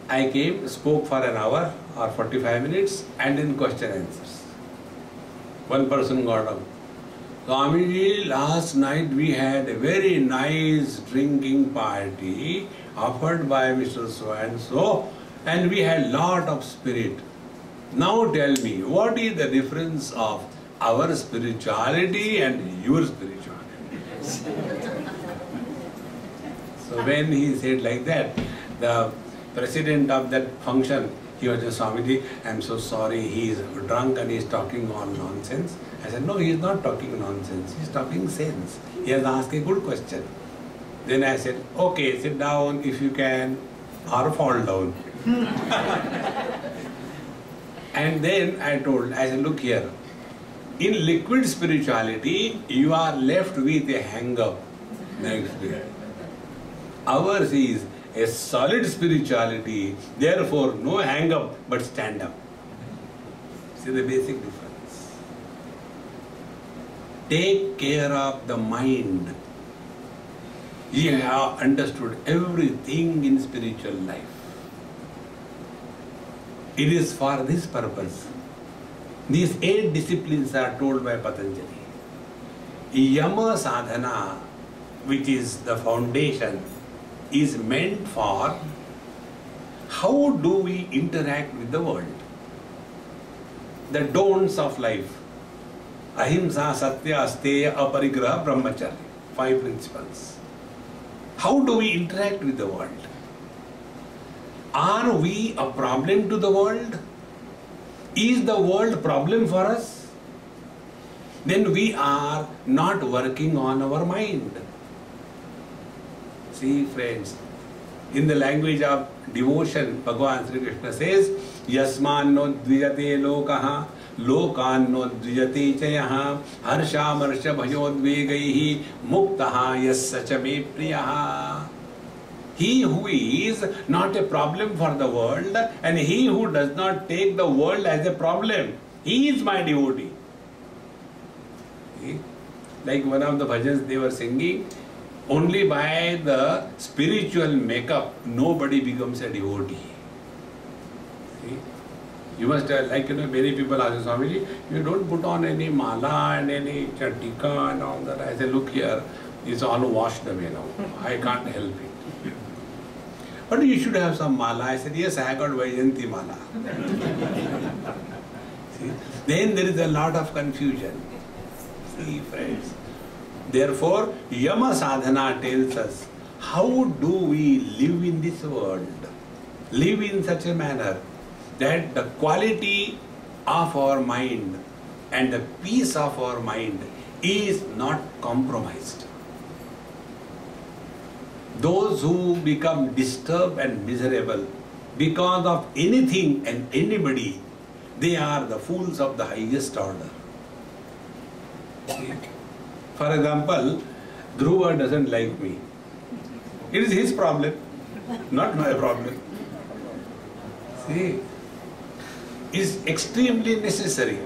I came, spoke for an hour or 45 minutes, and then question answers. One person got up. Swamiji, last night we had a very nice drinking party offered by Mr. So-and-so, and we had lot of spirit. Now tell me, what is the difference of our spirituality and your spirituality? So when he said like that, the president of that function, he was just, Swamiji, I am so sorry, he is drunk and he is talking all nonsense. I said, no, he is not talking nonsense, he is talking sense. He has asked a good question. Then I said, okay, sit down if you can, or fall down. And then I said, look here, in liquid spirituality, you are left with a hang-up next day. Ours is a solid spirituality, therefore no hang-up but stand-up. See the basic difference. Take care of the mind. You have understood everything in spiritual life. It is for this purpose. These 8 disciplines are told by Patanjali. Yama sadhana, which is the foundation, is meant for how do we interact with the world. The don'ts of life. Ahimsa, Satya, Asteya, Aparigraha, Brahmacharya. 5 principles. How do we interact with the world? Are we a problem to the world? Is the world a problem for us? Then we are not working on our mind. See, friends, in the language of devotion, Bhagavan Sri Krishna says, Yasmanno dvijate lokaha, lokanno dvijate chayaha, harsha marsha bhayodvegaihi, muktaha yassacha me priyaha. He who is not a problem for the world and he who does not take the world as a problem, he is my devotee. See? Like one of the bhajans they were singing, only by the spiritual makeup nobody becomes a devotee. See? You must like many people ask Swamiji, you don't put on any mala and any chatika and all that. I say, look here, it's all washed away now. I can't help it. But you should have some mala. I said, yes, I got Vaijanti mala. See? Then there is a lot of confusion. See, friends. Therefore, Yama sadhana tells us, how do we live in this world? Live in such a manner that the quality of our mind and the peace of our mind is not compromised. Those who become disturbed and miserable because of anything and anybody, they are the fools of the highest order. See? For example, Dhruva doesn't like me. It is his problem, not my problem. See, it is extremely necessary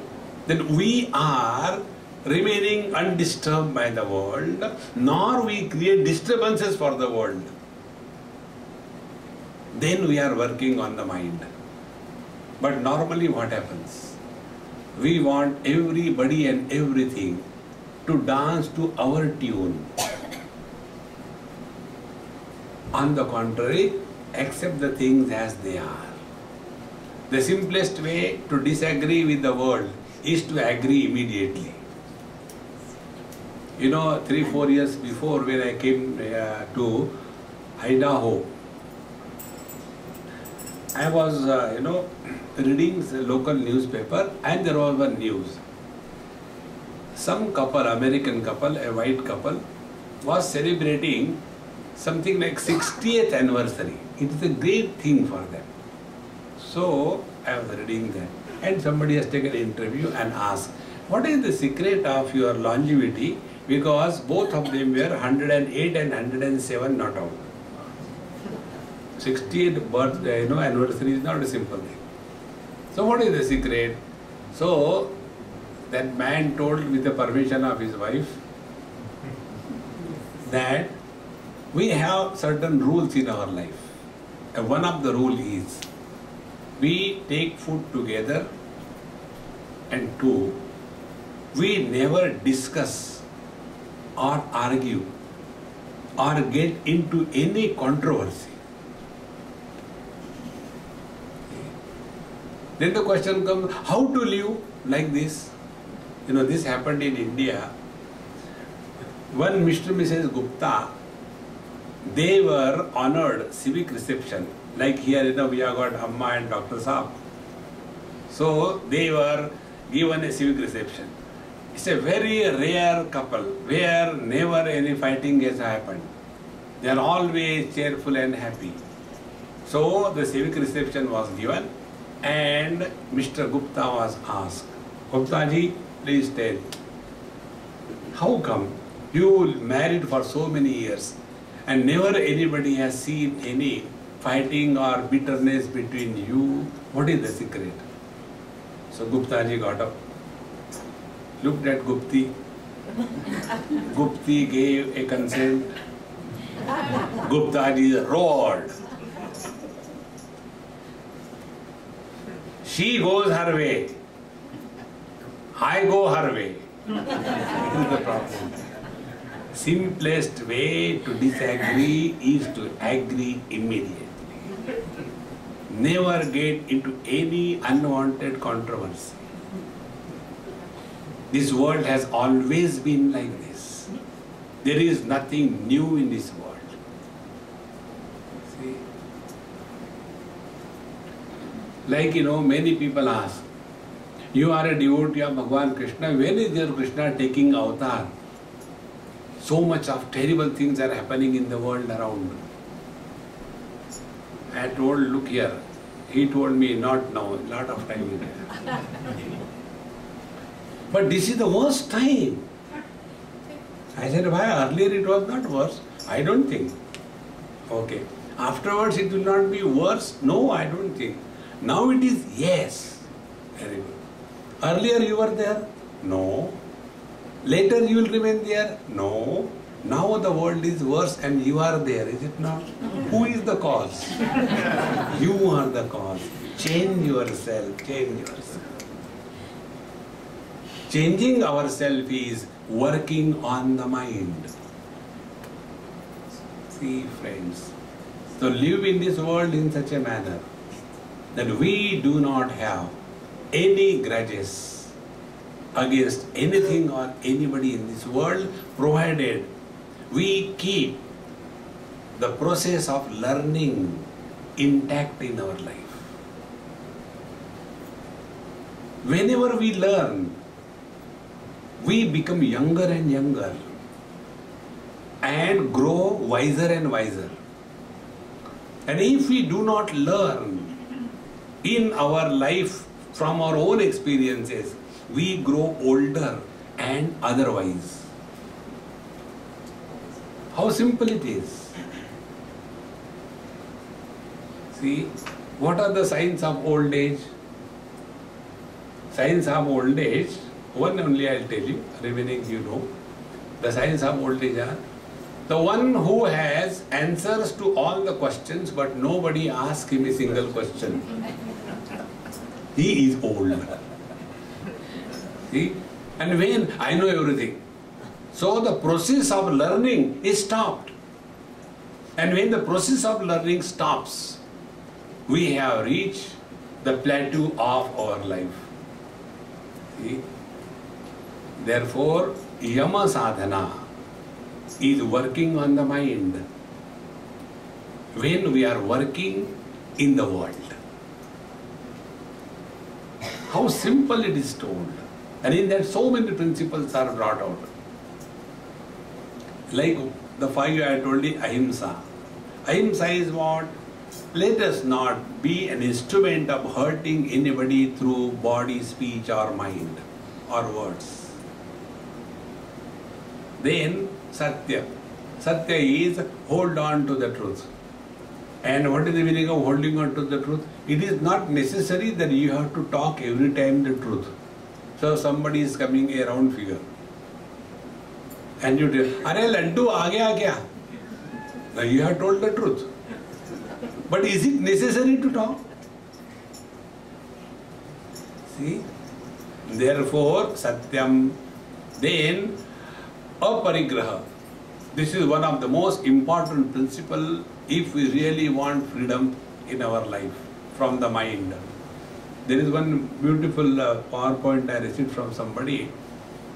that we are remaining undisturbed by the world, nor we create disturbances for the world. Then we are working on the mind. But normally what happens? We want everybody and everything to dance to our tune. On the contrary, accept the things as they are. The simplest way to disagree with the world is to agree immediately. 3-4 years before when I came to Idaho, I was, reading the local newspaper and there was one news. Some couple, American couple, a white couple, was celebrating something like 60th anniversary. It is a great thing for them. So I was reading that and somebody has taken an interview and asked, what is the secret of your longevity? Because both of them were 108 and 107 not out. 60th birthday, anniversary is not a simple thing. So what is the secret? So that man told with the permission of his wife that we have certain rules in our life. And one of the rules is we take food together, and 2, we never discuss or argue or get into any controversy. Then the question comes, how to live like this? This happened in India. One Mr. and Mrs. Gupta, they were honored civic reception. Like here, we have got Amma and Dr. Saab. So they were given a civic reception. It's a very rare couple where never any fighting has happened. They are always cheerful and happy. So the civic reception was given and Mr. Gupta was asked, Gupta ji, please tell, how come you married for so many years and never anybody has seen any fighting or bitterness between you? What is the secret? So Gupta ji got up, looked at Gupti. Gupti gave a consent. Gupta ji roared. She goes her way. I go her way. This is the problem. Simplest way to disagree is to agree immediately. Never get into any unwanted controversy. This world has always been like this. There is nothing new in this world. See? Like, many people ask, you are a devotee of Bhagavan Krishna, when is your Krishna taking avatar? So much of terrible things are happening in the world around. I told, look here. He told me, not now, a lot of time is there. But this is the worst time. I said, why? Earlier it was not worse. I don't think. Okay. Afterwards it will not be worse? No, I don't think. Now it is yes. Very good. Earlier you were there? No. Later you will remain there? No. Now the world is worse and you are there, is it not? Who is the cause? You are the cause. Change yourself, change yourself. Changing ourselves is working on the mind. See, friends, so live in this world in such a manner that we do not have any grudges against anything or anybody in this world, provided we keep the process of learning intact in our life. Whenever we learn, we become younger and younger and grow wiser and wiser. And if we do not learn in our life from our own experiences, we grow older and otherwise. How simple it is. See, what are the signs of old age? Signs of old age, one only I'll tell you, remaining you know. The signs of old age are the one who has answers to all the questions but nobody asks him a single question. He is old. See? And when I know everything. So the process of learning is stopped. And when the process of learning stops, we have reached the plateau of our life. See? Therefore, Yama Sadhana is working on the mind when we are working in the world. How simple it is told. And in that so many principles are brought out. Like the five I told you, Ahimsa. Ahimsa is what? Let us not be an instrument of hurting anybody through body, speech or mind or words. Then Satya. Satya is hold on to the truth. And what is the meaning of holding on to the truth? It is not necessary that you have to talk every time the truth. So somebody is coming a round figure. And you tell, "Arey laddu aa gaya kya?" Now you have told the truth. But is it necessary to talk? See? Therefore, Satyam. Then, aparigraha. This is one of the most important principles if we really want freedom in our life from the mind. There is one beautiful PowerPoint I received from somebody.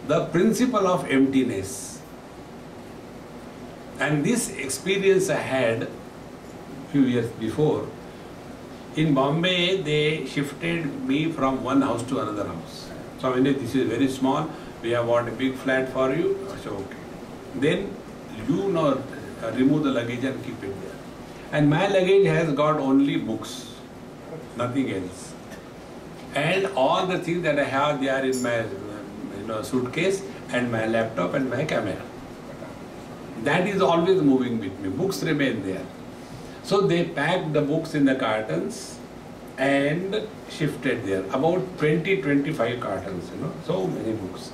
The principle of emptiness. And this experience I had few years before. In Bombay, they shifted me from one house to another house. So I mean, this is very small. We have bought a big flat for you. So okay. Then you know, remove the luggage and keep it there. And my luggage has got only books, nothing else. And all the things that I have, they are in my suitcase and my laptop and my camera. That is always moving with me. Books remain there. So they packed the books in the cartons and shifted there. About 20-25 cartons, so many books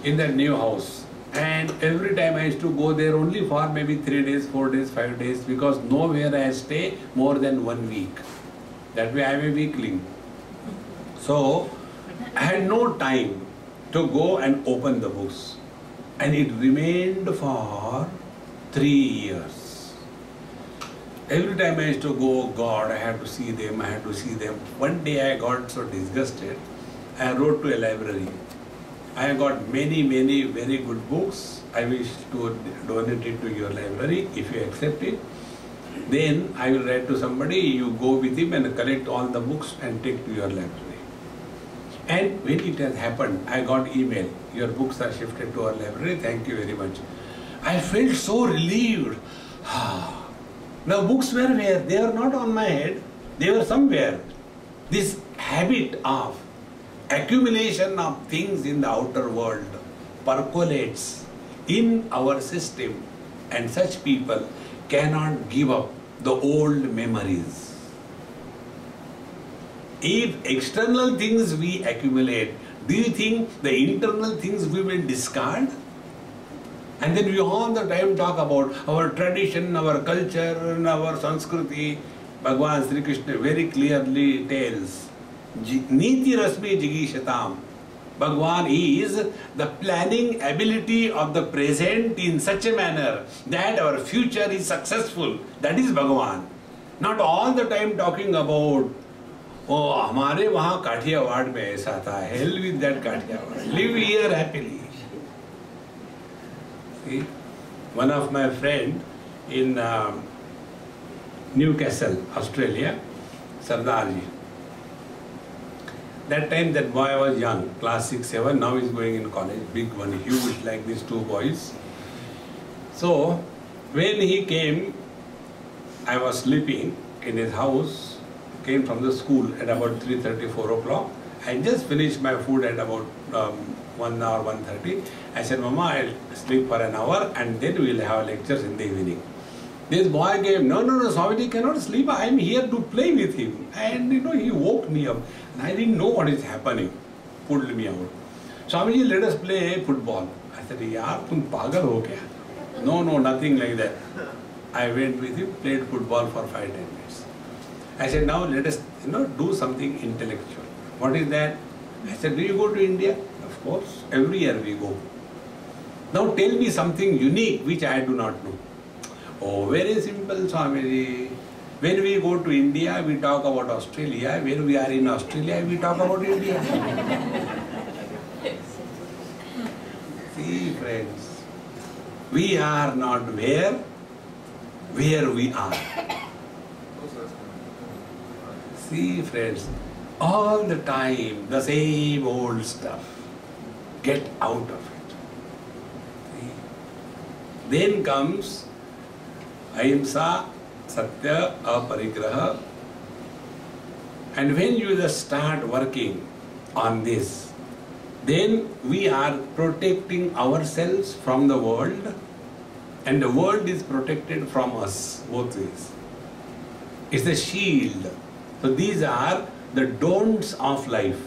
in the new house. And every time I used to go there only for maybe 3 days, 4 days, 5 days, because nowhere I stay more than 1 week. That way I am a weakling. So I had no time to go and open the books. And it remained for 3 years. Every time I used to go, God, I had to see them, I had to see them. One day I got so disgusted, I wrote to a library. I got many very good books. I wish to donate it to your library if you accept it. Then I will write to somebody, you go with him and collect all the books and take to your library. And when it has happened, I got email, your books are shifted to our library, thank you very much. I felt so relieved. The books were where? They were not on my head, they were somewhere. This habit of accumulation of things in the outer world percolates in our system, and such people cannot give up the old memories. If external things we accumulate, do you think the internal things we will discard? And then we all the time talk about our tradition, our culture, and our Sanskriti. Bhagavan Sri Krishna very clearly tells, Niti Rasmi Jigishatam. Bhagavan is the planning ability of the present in such a manner that our future is successful. That is Bhagavan. Not all the time talking about, oh, हमारे वहाँ काठियावाड़ में ऐसा था. Hell with that Kathiawar. Live here happily. See, one of my friend in Newcastle, Australia, Sardarji. That time that boy was young, class 6, 7, now he's going in college, big one, huge like these two boys. So, when he came, I was sleeping in his house, came from the school at about 3:30, 4 o'clock. I just finished my food at about 1 hour, 1:30. I said, Mama, I'll sleep for an hour and then we'll have lectures in the evening. This boy came, no, Swamiji cannot sleep, I am here to play with him. And he woke me up. And I didn't know what is happening. Pulled me out. Swamiji, let us play football. I said, Yaar, tum pagal ho kya? No, nothing like that. I went with him, played football for 5-10 minutes. I said, now let us do something intellectual. What is that? I said, do you go to India? Of course, every year we go. Now tell me something unique which I do not know. Oh, very simple, Swamiji. When we go to India, we talk about Australia. When we are in Australia, we talk about India. See, friends, we are not where we are. See, friends, all the time, the same old stuff. Get out of it. See? Then comes Ahimsa, Satya, Aparigraha. And when you just start working on this, then we are protecting ourselves from the world, and the world is protected from us, both ways. It's a shield. So these are the don'ts of life.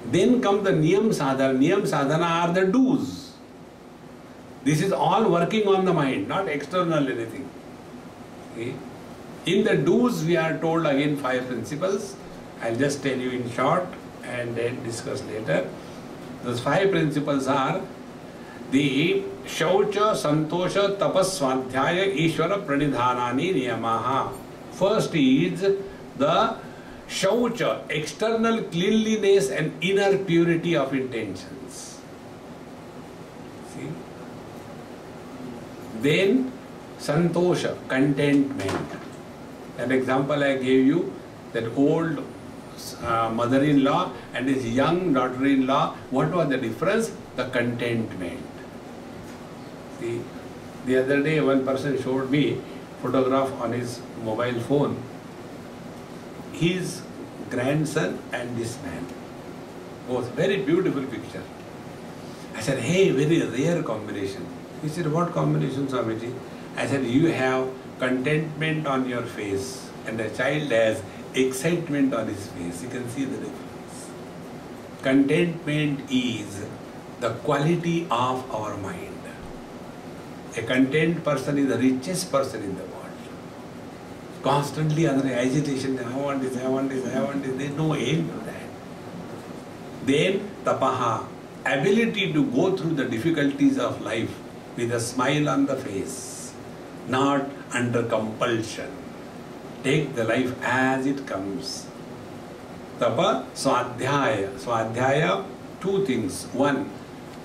Then come the Niyam Sadhana. Niyam Sadhana are the do's. This is all working on the mind, not external anything. Okay? In the do's we are told again 5 principles. I'll just tell you in short and then discuss later. Those 5 principles are the Shaucha, Santosha, Tapas, Swadhyaya, Ishvara, Pranidhanani, Niyamaha. First is the Shaucha, external cleanliness and inner purity of intentions. See? Then Santosha, contentment. An example I gave you, that old mother-in-law and his young daughter-in-law, what was the difference? The contentment. See, the other day one person showed me photograph on his mobile phone. His grandson and this man. Both very beautiful picture. I said, hey, very rare combination. He said, what combination, Swamiji? I said, you have contentment on your face and the child has excitement on his face. You can see the difference. Contentment is the quality of our mind. A content person is the richest person in the world. constantly under agitation, I want this, I want this, I want this. There is no end to that. Then tapaha, ability to go through the difficulties of life with a smile on the face, not under compulsion. Take the life as it comes. Tapa, swadhyaya. Swadhyaya, two things. One,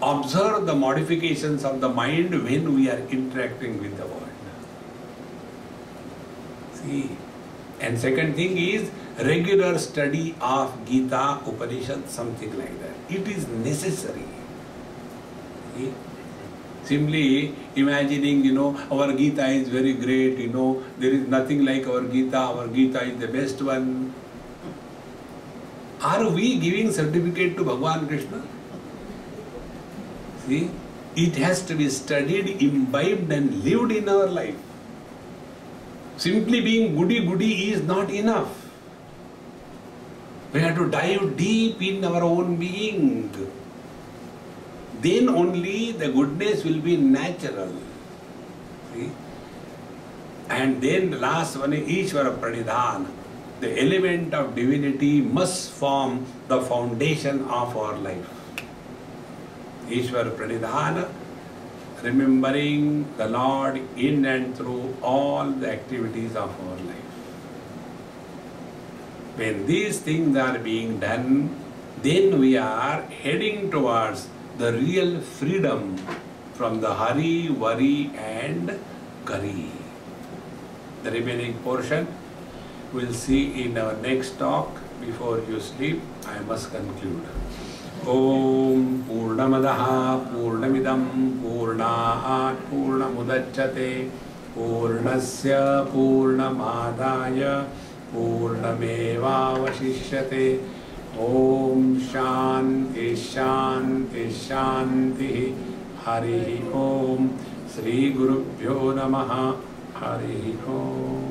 observe the modifications of the mind when we are interacting with the world. See. And second thing is regular study of Gita, Upanishad, something like that. It is necessary. See? Simply imagining, our Gita is very great, there is nothing like our Gita is the best one. Are we giving certificate to Bhagavan Krishna? See, it has to be studied, imbibed and lived in our life. Simply being goody is not enough. We have to dive deep in our own being. Then only the goodness will be natural. See? And then the last one is Ishvara Pranidhana. The element of divinity must form the foundation of our life. Ishvara Pranidhana, remembering the Lord in and through all the activities of our life. When these things are being done, then we are heading towards the real freedom from the hurry, worry and curry. The remaining portion we'll see in our next talk. Before you sleep, I must conclude. Om Purnamadaha Purnamidam Purnaat Purnamudachyate Purnasya Purnamadaya Purnamevavashishyate. Om Shanti Shanti Shanti. Hari Om. Sri Gurubhyo Namaha. Hari Om.